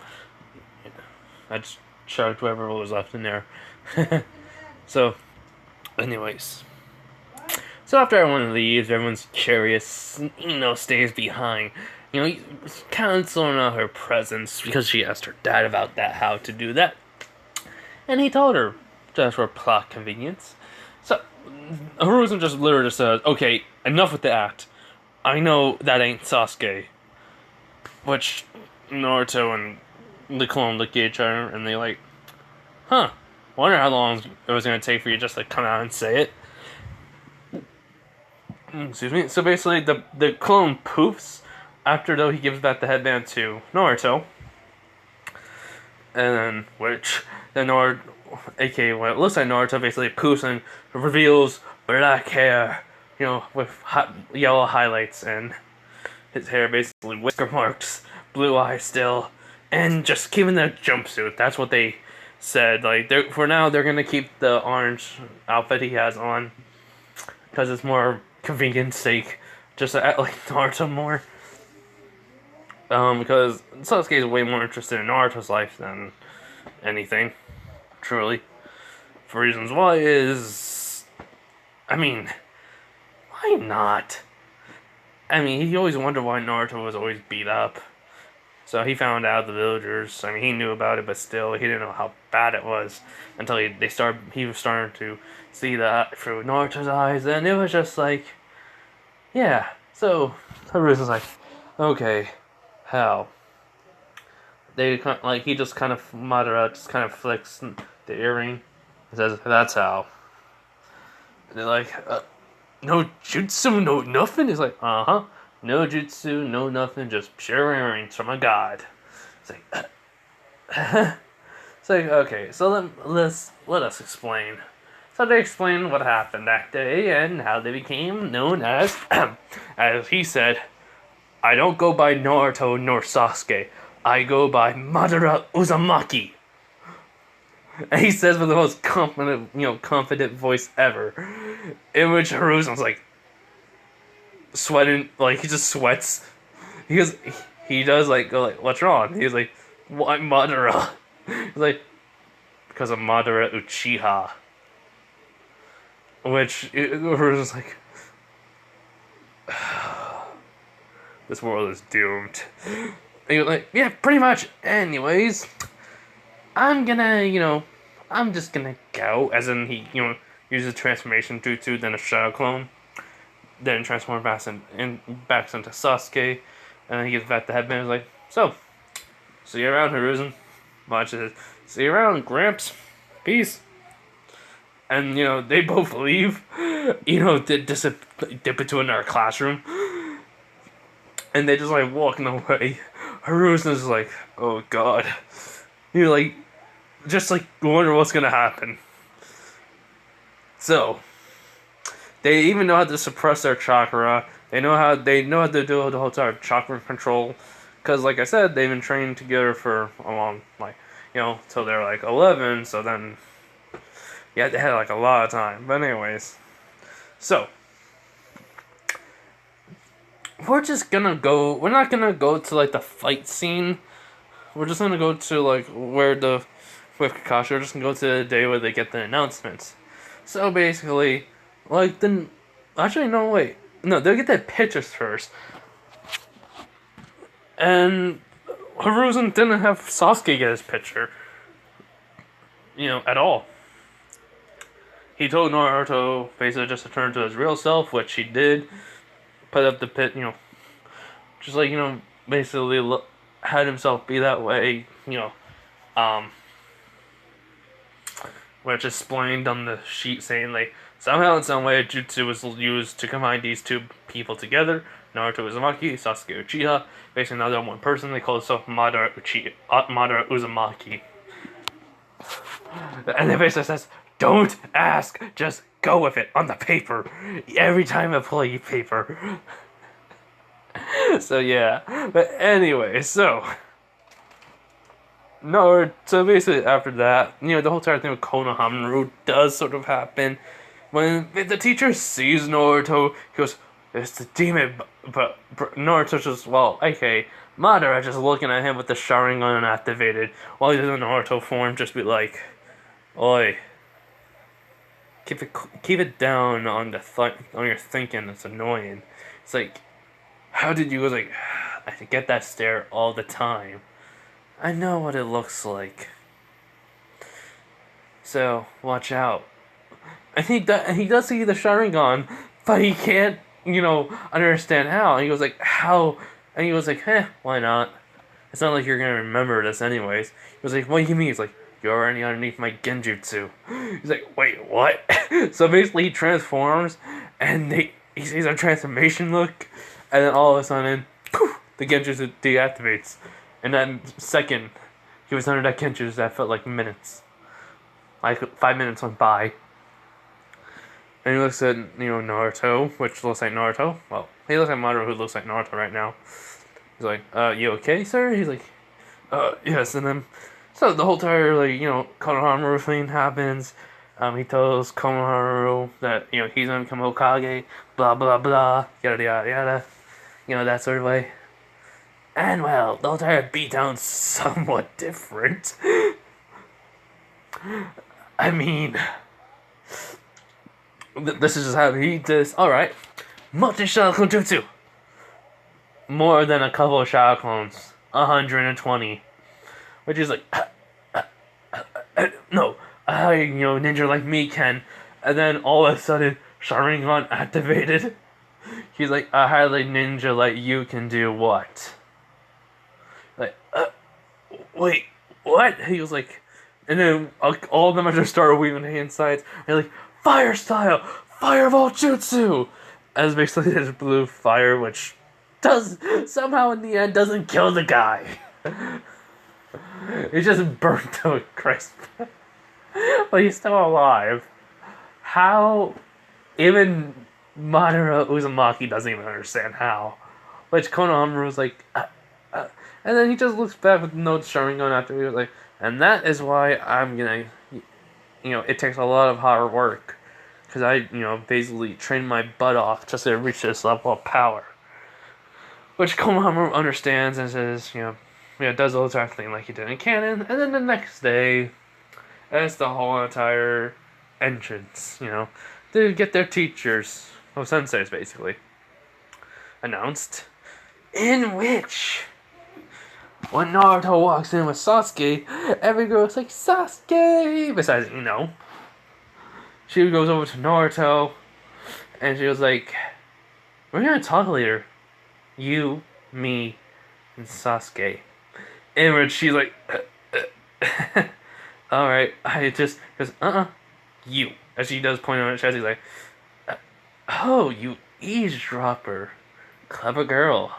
I just chugged whatever was left in there. So, anyways. So after everyone leaves, everyone's curious, stays behind. Canceling out her presence because she asked her dad about that, how to do that. And he told her, just for plot convenience. So, Hiruzen just literally just says, okay, enough with the act. I know that ain't Sasuke. Which Naruto and the clone look at each other and they like, huh, wonder how long it was going to take for you just to come out and say it. Excuse me. So basically, the clone poofs after though he gives back the headband to Naruto. And then, Naruto, aka what it looks like Naruto, basically poofs and reveals black hair, with yellow highlights, and his hair basically whisker marks, blue eyes still, and just keeping the jumpsuit. That's what they said. Like, for now, they're gonna keep the orange outfit he has on, because it's more convenience sake, just to act like Naruto more. Because Sasuke is way more interested in Naruto's life than anything, truly. For reasons why is, why not? He always wondered why Naruto was always beat up. So he found out the villagers. He knew about it, but still, he didn't know how bad it was until he was starting to see that through Naruto's eyes, and it was just like, yeah. So Haruto's like, okay, how? He just kind of Madara just kind of flicks the earring and says, that's how. And they're like, no jutsu, no nothing? He's like, uh-huh. No jutsu, no nothing, just pure earrings from a god. It's like, it's like, okay, so let us explain. So they explain what happened that day and how they became known as, as he said, I don't go by Naruto nor Sasuke. I go by Madara Uzumaki. And he says with the most confident voice ever. In which Hiruzen's like, sweating, like, he just sweats. He does, like, go, like, what's wrong? He's like, why Madara? He's like, because of Madara Uchiha. Which, Hiruzen's like, this world is doomed. And you're like, yeah, pretty much. Anyways, I'm just gonna go. As in, he, uses transformation jutsu, then a shadow clone. Then transform back into Sasuke. And then he gets back the headband. He's like, so, see you around, Hiruzen. Watches it. See you around, Gramps. Peace. And, they both leave. Dip into another classroom. And they just, like, walking away. Hiruzen's like, oh god. You're like, just, like, wonder what's gonna happen. So, they even know how to suppress their chakra. They know how to do the whole time chakra control. Because, like I said, they've been training together for a long, till they're, 11. So then, yeah, they had, a lot of time. But anyways. So, we're not gonna go to, the fight scene. We're just gonna go to, with Kakashi. We're just gonna go to the day where they get the announcements. So, basically, actually, no, wait. No, they'll get their pictures first. And Hiruzen didn't have Sasuke get his picture. At all. He told Naruto basically just to turn to his real self, which he did. Put up the just like basically had himself be that way. Um, which explained on the sheet saying like somehow in some way a jutsu was used to combine these two people together. Naruto Uzumaki, Sasuke Uchiha, basically now they're one person. They call themselves Madara Uzumaki, and it basically says, "Don't ask, just go with it on the paper. Every time I play paper." So yeah, but anyway, so basically after that, the whole entire thing with Konohamaru does sort of happen. When the teacher sees Naruto, he goes, "It's the demon," but Naruto's just, well, okay. Madara just looking at him with the Sharingan activated, while he's in the Naruto form, just be like, "Oi, keep it down on on your thinking. It's annoying." It's like, how did you like? I get that stare all the time. I know what it looks like. So watch out. And he does see the Sharingan, but he can't, understand how. And he was like, how? And he was like, why not? It's not like you're gonna remember this anyways. He was like, what do you mean? He's like, you're already underneath my genjutsu. He's like, wait, what? So basically he transforms, and he sees a transformation look, and then all of a sudden, poof, the genjutsu deactivates. And then second, he was under that genjutsu that felt like minutes. Like 5 minutes went by. And he looks at, Naruto, which looks like Naruto. Well, he looks like Madara, who looks like Naruto right now. He's like, you okay, sir? He's like, yes. And then, so the whole entire, Konohamaru thing happens. He tells Konohamaru that, he's gonna become Hokage, blah, blah, blah, yada, yada, yada. That sort of way. And, well, the whole entire beatdown's somewhat different. I mean, this is just how he does. Alright. Multi-Shadow Jutsu. More than a couple of Shadow Clones. 120. Which is like, no, ninja like me can. And then all of a sudden, Sharingan activated. He's like, a highly ninja like you can do what? Like, wait, what? He was like, and then all of them just started weaving the insides. And they're like, fire style, fireball jutsu, as basically this blue fire, which does somehow in the end doesn't kill the guy. He's just burnt to a crisp, but he's still alive. How? Even Madara Uzumaki doesn't even understand how. Which Konohamaru was like, and then he just looks back with no Sharingan after he was like, and that is why I'm gonna, it takes a lot of hard work. Because I, basically trained my butt off just to reach this level of power. Which Konohamaru understands and says, does the whole entire thing like he did in canon. And then the next day, as the whole entire entrance, to get their teachers, senseis basically, announced. In which, when Naruto walks in with Sasuke, every girl's like, Sasuke! Besides, she goes over to Naruto, and she was like, we're gonna talk later. You, me, and Sasuke. In which she's like, alright, I just, goes, you. As she does point on her chest, he's like, oh, you eavesdropper. Clever girl.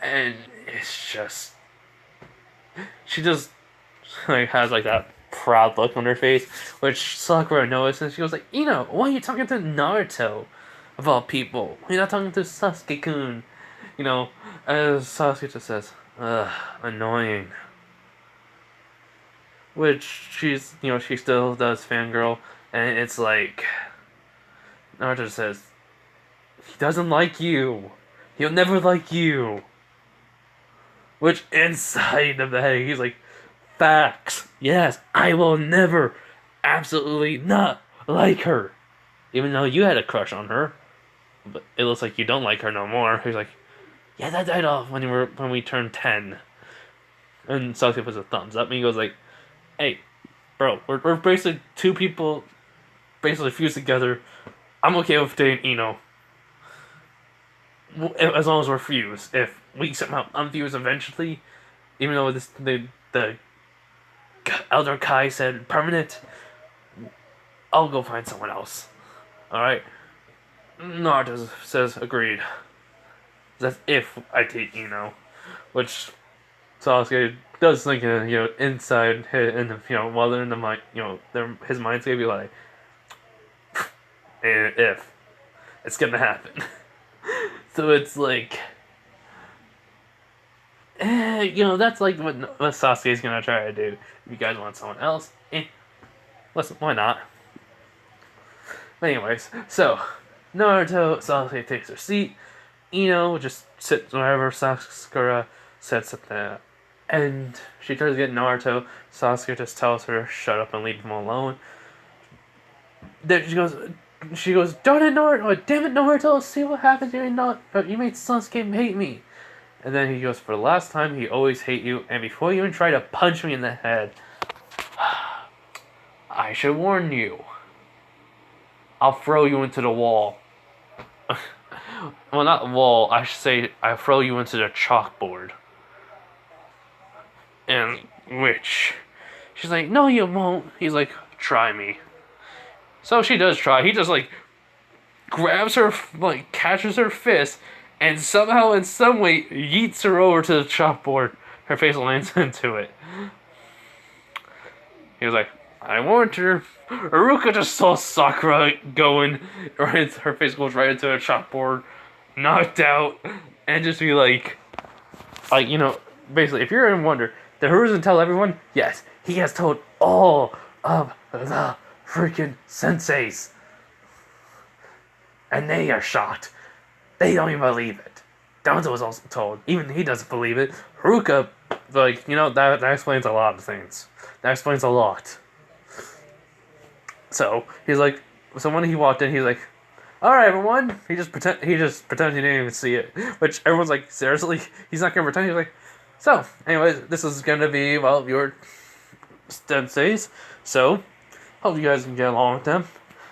And it's just, she just, has that proud look on her face, which Sakura noticed, and she was like, why are you talking to Naruto, of all people? You're not talking to Sasuke-kun. As Sasuke just says, annoying. Which she's, she still does fangirl, and it's like, Naruto says, he doesn't like you. He'll never like you. Which inside of the head, he's like, facts. Yes, I will never, absolutely not like her. Even though you had a crush on her, but it looks like you don't like her no more. He's like, yeah, that died off when we turned 10. And Sasuke puts a thumbs up, and he goes like, hey, bro, we're basically two people basically fused together. I'm okay with dating Ino. as long as we're fused. If we somehow unfuse eventually, even though the Elder Kai said permanent, I'll go find someone else. All right. Naruto says agreed. That's if I take which Sasuke does think inside and while they're in the mind his mind's gonna be like if it's gonna happen. So it's like that's like what Sasuke's gonna try to do. If you guys want someone else, listen, why not? But anyways, so Naruto, Sasuke takes her seat. Just sits wherever Sakura sits at the end. She tries to get Naruto. Sasuke just tells her, shut up and leave him alone. Then she goes, darn it, Naruto, damn it, Naruto, see what happens, you made Sasuke hate me. And then he goes, for the last time, he always hate you, and before you even try to punch me in the head, I should warn you. I'll throw you into the wall. Well, not the wall, I should say I'll throw you into the chalkboard. And which she's like, no you won't. He's like, try me. So she does try. He just grabs her, catches her fist, and somehow in some way yeets her over to the chalkboard. Her face lands into it. He was like, I warned her. Iruka just saw Sakura going right. Her face goes right into the chalkboard, knocked out, and just be basically, if you're in wonder, did Hiruzen tell everyone? Yes, he has told all of the freaking senseis, and they are shocked. They don't even believe it. Danzo was also told. Even he doesn't believe it. Haruka, that explains a lot of things. That explains a lot. So he's like, so when he walked in, he's like, "All right, everyone." He just pretends he didn't even see it. Which everyone's like, seriously, he's not gonna pretend. He's like, so, anyways, this is gonna be your senseis. So, hope you guys can get along with them.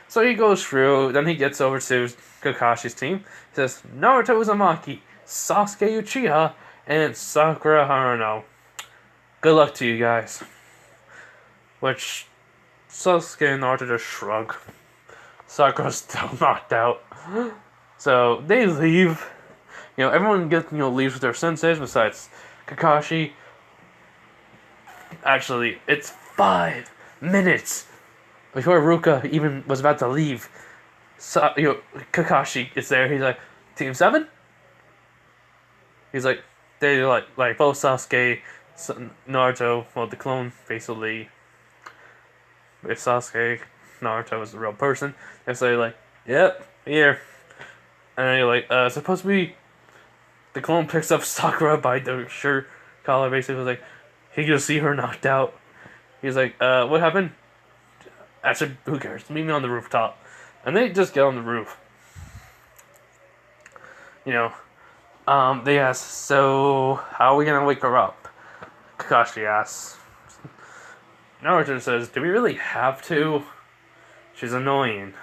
So he goes through. Then he gets over to Kakashi's team. He says, Naruto Uzumaki, Sasuke Uchiha, and Sakura Haruno. Good luck to you guys. Which Sasuke and Naruto just shrug. Sakura's still knocked out. So they leave. Everyone leaves with their senseis besides Kakashi. Actually, it's 5 minutes before Ruka even was about to leave. So, Kakashi is there. He's like, Team 7? He's like, they like both Sasuke, Naruto, well, the clone, basically. If Sasuke, Naruto is the real person, they say yep, here. And then you're like, supposed to be, the clone picks up Sakura by the shirt collar, basically was like, he can see her knocked out. He's like, what happened? I said, who cares? Meet me on the rooftop. And they just get on the roof. They ask, so, how are we gonna wake her up? Kakashi asks. Naruto says, do we really have to? She's annoying.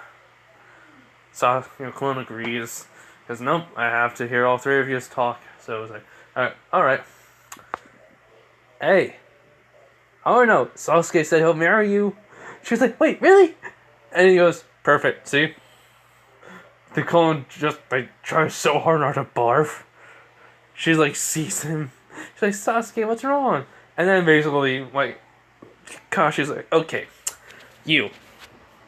So, Clone agrees. Because, nope, I have to hear all 3 of you talk. So it was like, alright. Hey. Oh no, Sasuke said he'll marry you. She was like, wait, really? And he goes, perfect, see? The clone just, tries so hard not to barf. She's sees him. She's like, Sasuke, what's wrong? And then basically, Kashi's like, okay, you,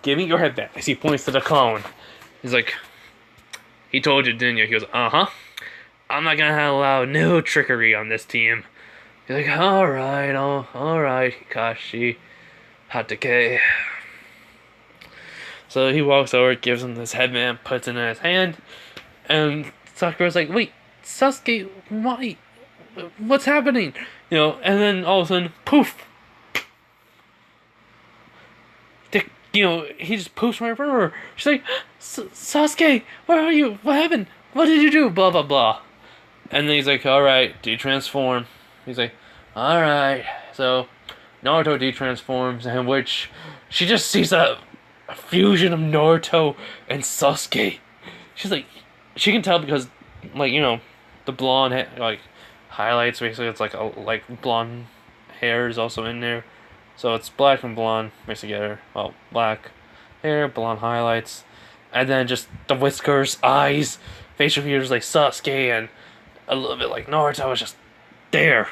give me your head back. As he points to the clone. He's like, he told you, didn't you? He goes, uh-huh. I'm not gonna allow no trickery on this team. He's like, alright, Kashi. Hatake. So he walks over, gives him this headband, puts it in his hand, and Sakura's like, wait, Sasuke, why? What's happening? And then all of a sudden, poof! He just poofs right in front of her. She's like, Sasuke, where are you? What happened? What did you do? Blah, blah, blah. And then he's like, alright, de-transform. He's like, alright. So, Naruto de-transforms, in which she just sees a fusion of Naruto and Sasuke. She's like, she can tell because like the blonde like highlights. Basically, it's like like blonde hair is also in there, so it's black and blonde mixed together. Well, black hair, blonde highlights, and then just the whiskers, eyes, facial features like Sasuke and a little bit like Naruto was just there.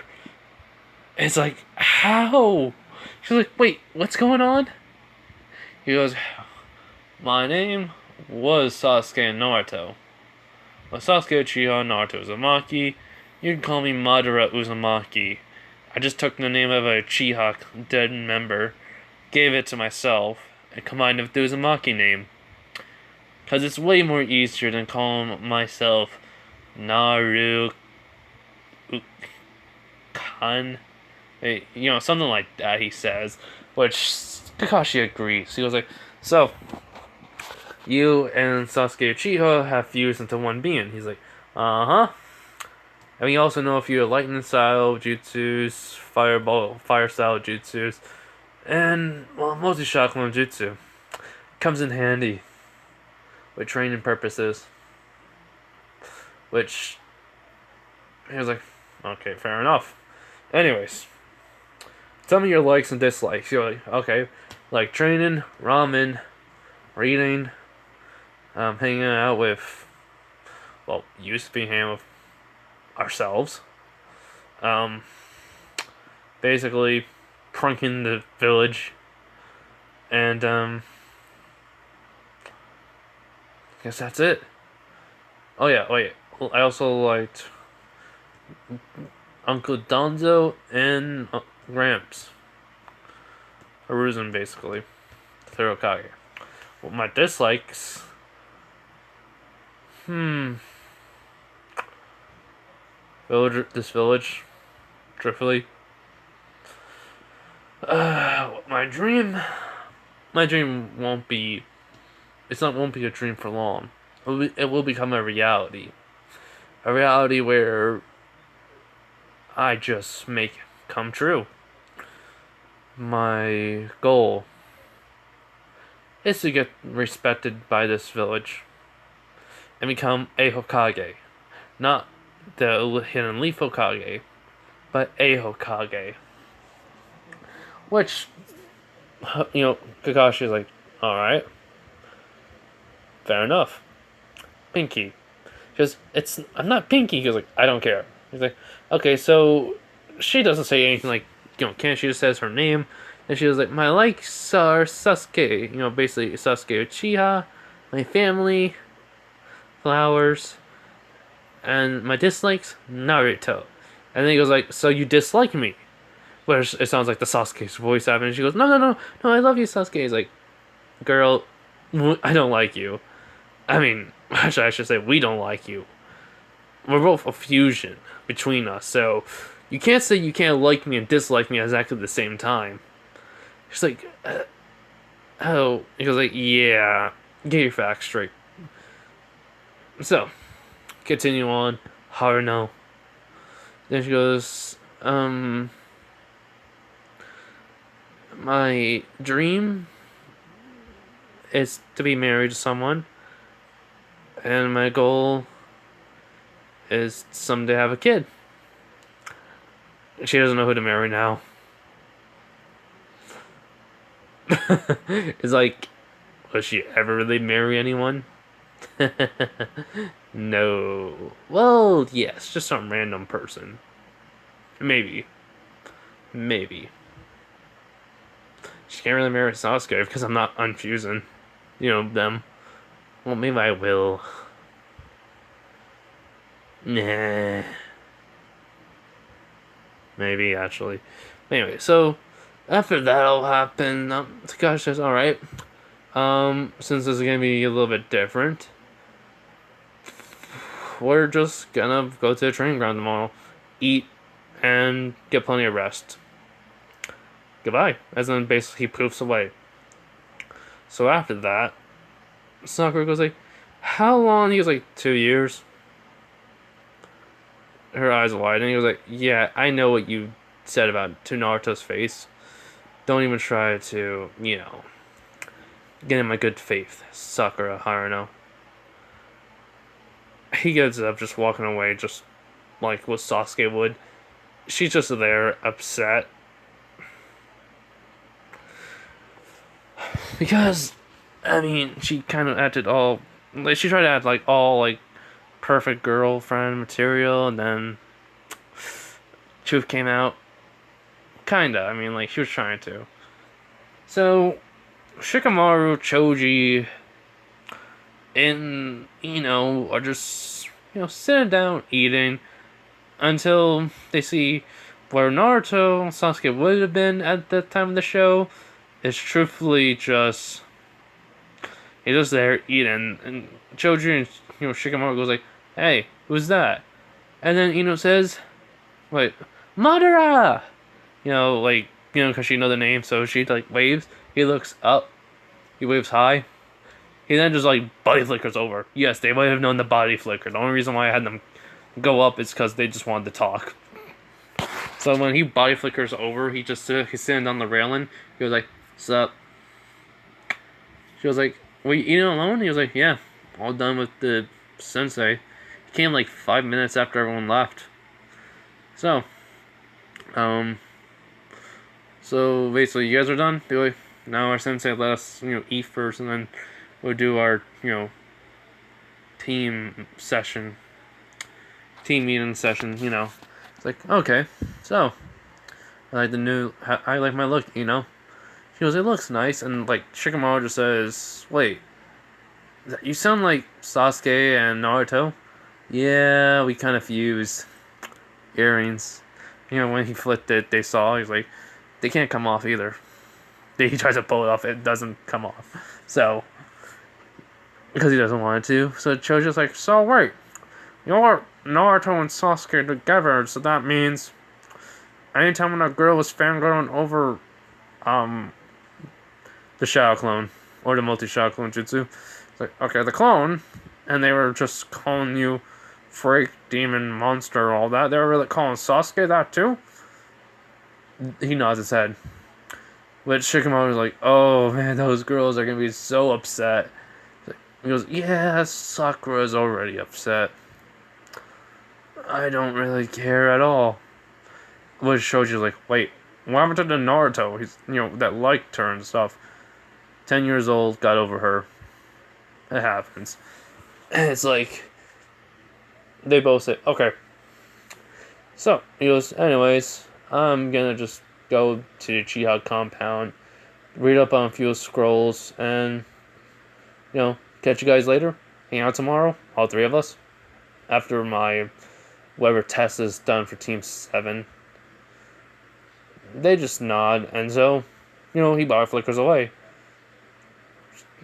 It's like how? She's like, wait, what's going on? He goes, my name was Sasuke Naruto. Well, Sasuke Uchiha Naruto Uzumaki. You can call me Madara Uzumaki. I just took the name of a Uchiha dead member, gave it to myself, and combined it with the Uzumaki name. Because it's way more easier than calling myself Naruto Kan. Something like that, he says. Which Kakashi agrees. He was like, so, you and Sasuke Uchiha have fused into one being. He's like, uh-huh. And we also know a few lightning style jutsus, fire style jutsus, and, well, mostly Shakulan jutsu. Comes in handy with training purposes. Which, he was like, okay, fair enough. Anyways, tell me your likes and dislikes. You're like, okay, like training, ramen, reading, hanging out with, well, used to be hanging with ourselves. Um, Basically, prunking the village, and I guess that's it. Oh yeah, wait. I also liked Uncle Donzo and Gramps. Hiruzen, basically. Third Hokage. Well, my dislikes. This village. Truthfully. My dream. My dream won't be. Won't be a dream for long. It will become a reality. A reality where I just make come true. My goal is to get respected by this village and become a Hokage. Not the Hidden Leaf Hokage, but a Hokage. Which, Kakashi is like, alright, fair enough. Pinky. Because I'm not Pinky. He goes like, I don't care. He's like, okay, so she doesn't say anything like, Ken, she just says her name. And she was like, my likes are Sasuke. Basically Sasuke Uchiha, my family, flowers, and my dislikes, Naruto. And then he goes like, so you dislike me? Where it sounds like the Sasuke's voice happened. And she goes, no, I love you, Sasuke. He's like, girl, I don't like you. I mean, actually, I should say we don't like you. We're both a fusion between us, so you can't say you can't like me and dislike me exactly at the same time. She's like, oh. He goes like, yeah, get your facts straight. So, continue on. Haruno. Then she goes, my dream is to be married to someone. And my goal is someday have a kid. She doesn't know who to marry now. It's like, will she ever really marry anyone? No. Well, yes, just some random person. Maybe. She can't really marry Sasuke because I'm not unfusing, them. Well, maybe I will. Nah. Maybe, actually. Anyway, so, after that all happened, Takashi says, alright, since this is gonna be a little bit different, we're just gonna go to the training ground tomorrow, eat, and get plenty of rest. Goodbye. As then basically he poofs away. So after that, Sakura goes like, how long? He goes like, 2 years. Her eyes widen. He goes like, yeah, I know what you said about to Naruto's face. Don't even try to, get in my good faith, Sakura Haruno. he gets up, just walking away, just like what Sasuke would. She's just there, upset. Because, I mean, she kind of acted all. Like, she tried to act like all, like, perfect girlfriend material, and then. Truth came out. Kinda. I mean, like, she was trying to. So, Shikamaru, Choji, and, are just, sitting down, eating, until they see where Naruto and Sasuke would have been at the time of the show. It's truthfully just he's just there eating, and Choji and Shikamaru goes like, "Hey, who's that?" And then says, "Wait, Madara!" Because she knows the name, so she like waves. He looks up, he waves hi. He then just like body flickers over. Yes, they might have known the body flicker. The only reason why I had them go up is because they just wanted to talk. So when he body flickers over, he's sitting on the railing. He was like, "Sup?" She was like, "Were you eating alone?" He was like, "Yeah, all done with the sensei." He came like 5 minutes after everyone left. So, so basically, you guys are done. They're like, now our sensei let us, eat first, and then we'll do our, team meeting session. It's like, okay, so I like my look. She goes, "It looks nice," and like Shikamaru just says, "Wait, you sound like Sasuke and Naruto." Yeah, we kind of fused. Earrings. When he flipped it, they saw. He's like, they can't come off either. He tries to pull it off, it doesn't come off. So, because he doesn't want it to. So Choji's like, "So wait, you're Naruto and Sasuke together, so that means anytime when a girl was fangirling over, the Shadow Clone, or the multi-Shadow Clone Jutsu, it's like, okay, the clone, and they were just calling you freak, demon, monster, all that. They were really calling Sasuke that too?" He nods his head. But Shikamaru was like, "Oh man, those girls are gonna be so upset." He goes, "Yeah, Sakura's already upset. I don't really care at all." Which shows you like, wait, what happened to the Naruto? He's that liked her and stuff. 10 years old, got over her. It happens. And it's like they both say, "Okay." So he goes, "Anyways, I'm gonna just go to the Uchiha compound, read up on a few scrolls, and catch you guys later. Hang out tomorrow, all three of us, after my whatever test is done for Team 7. They just nod, and so, he body flickers away.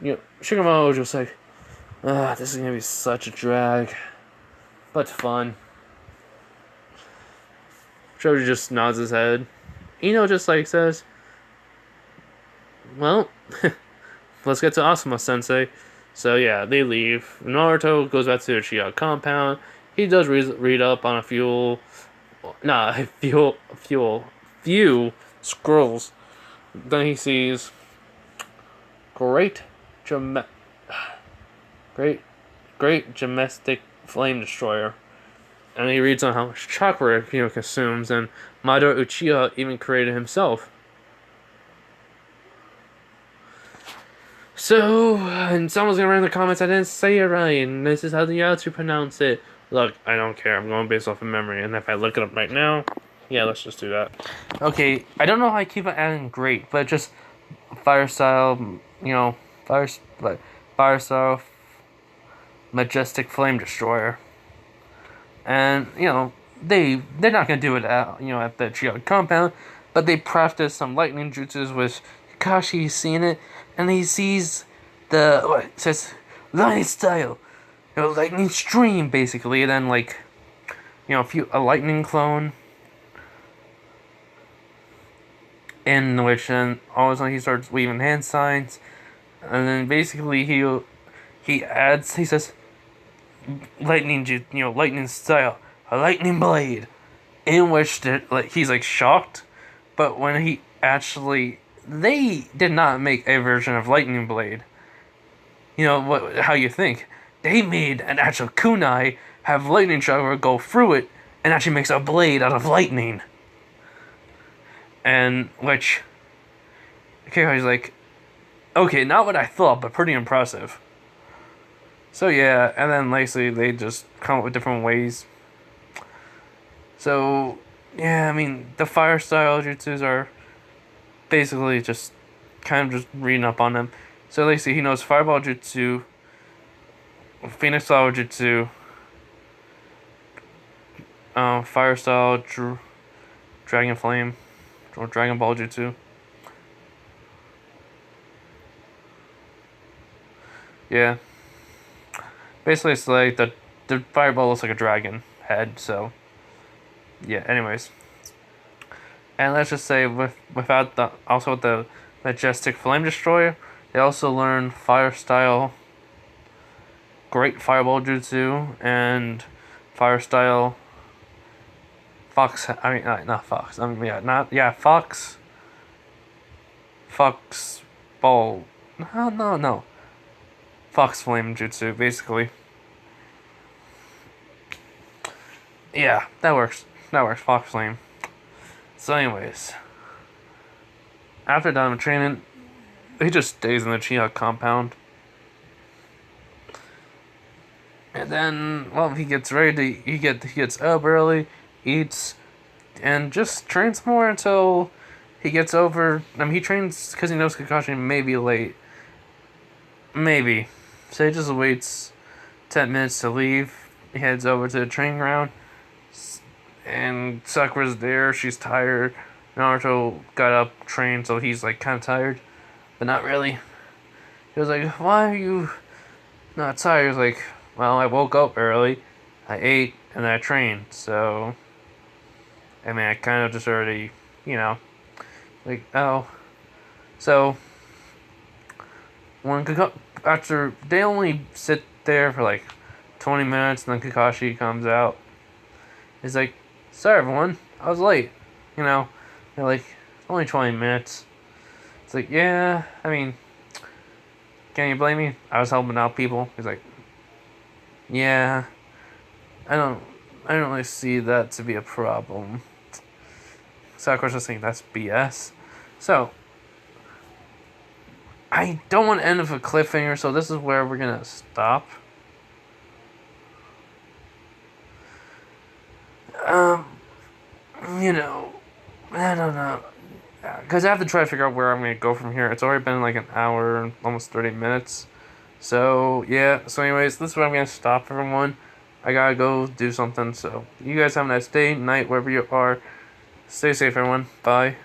Shikamaru was just like, this is gonna be such a drag, but fun. Choji just nods his head. Just like says, "Well, let's get to Asuma Sensei." So yeah, they leave. Naruto goes back to the Uchiha compound. He does read up on few scrolls. Then he sees great domestic flame destroyer. And he reads on how much chakra it consumes, and Madara Uchiha even created himself. So, and someone's gonna write in the comments, "I didn't say it right, and this is how the Yautsu pronounce it." Look, I don't care. I'm going based off of memory, and if I look it up right now, yeah, let's just do that. Okay, I don't know how I keep on adding great, but just fire style, fire style, majestic flame destroyer. And, they're not going to do it at the Uchiha compound, but they practice some lightning jutsus with Kakashi. He's seeing it, and he sees it says lightning style, lightning stream, basically, and then, a lightning clone, in which then all of a sudden he starts weaving hand signs, and then basically he says, lightning style, a lightning blade, in which he's shocked, but when they did not make a version of lightning blade. How you think they made an actual kunai have lightning shower go through it and actually makes a blade out of lightning. And which Kakashi's like, okay, not what I thought, but pretty impressive. So yeah, and then lastly they just come up with different ways. So yeah, I mean the fire style jutsus are basically just kind of just reading up on them. So lastly he knows fireball jutsu, phoenix style jutsu, fire style, dragon flame, or dragon ball jutsu. Yeah. Basically, it's like the fireball looks like a dragon head. So, yeah. Anyways, and let's just say without the majestic flame destroyer, they also learn fire style, great fireball jutsu, and fire style. Fox. I mean, not fox. I mean, yeah, not yeah. Fox. Fox ball. No. Fox flame jutsu, basically. Yeah, that works. That works. Fox flame. So, anyways, after done training, he just stays in the Chiha compound. And then, well, he gets ready to, he gets up early, eats, and just trains more until he gets over. I mean, he trains because he knows Kakashi may be late. Maybe. So he just waits 10 minutes to leave. He heads over to the training ground. And Sakura's there. She's tired. Naruto got up, trained, so he's like kind of tired, but not really. He was like, "Why are you not tired?" He was like, "Well, I woke up early, I ate, and I trained. So, I mean, I kind of just already, like, oh." So, after they only sit there for like 20 minutes, and then Kakashi comes out. He's like, "Sorry, everyone, I was late." They're like, "Only 20 minutes." It's like, yeah, I mean, can you blame me? I was helping out people. He's like, yeah, I don't really see that to be a problem. Sakura's just saying that's BS. So, I don't want to end with a cliffhanger, so this is where we're gonna stop. I don't know. Because I have to try to figure out where I'm going to go from here. It's already been like an hour and almost 30 minutes. So, yeah. So, anyways, this is where I'm going to stop, everyone. I got to go do something. So, you guys have a nice day, night, wherever you are. Stay safe, everyone. Bye.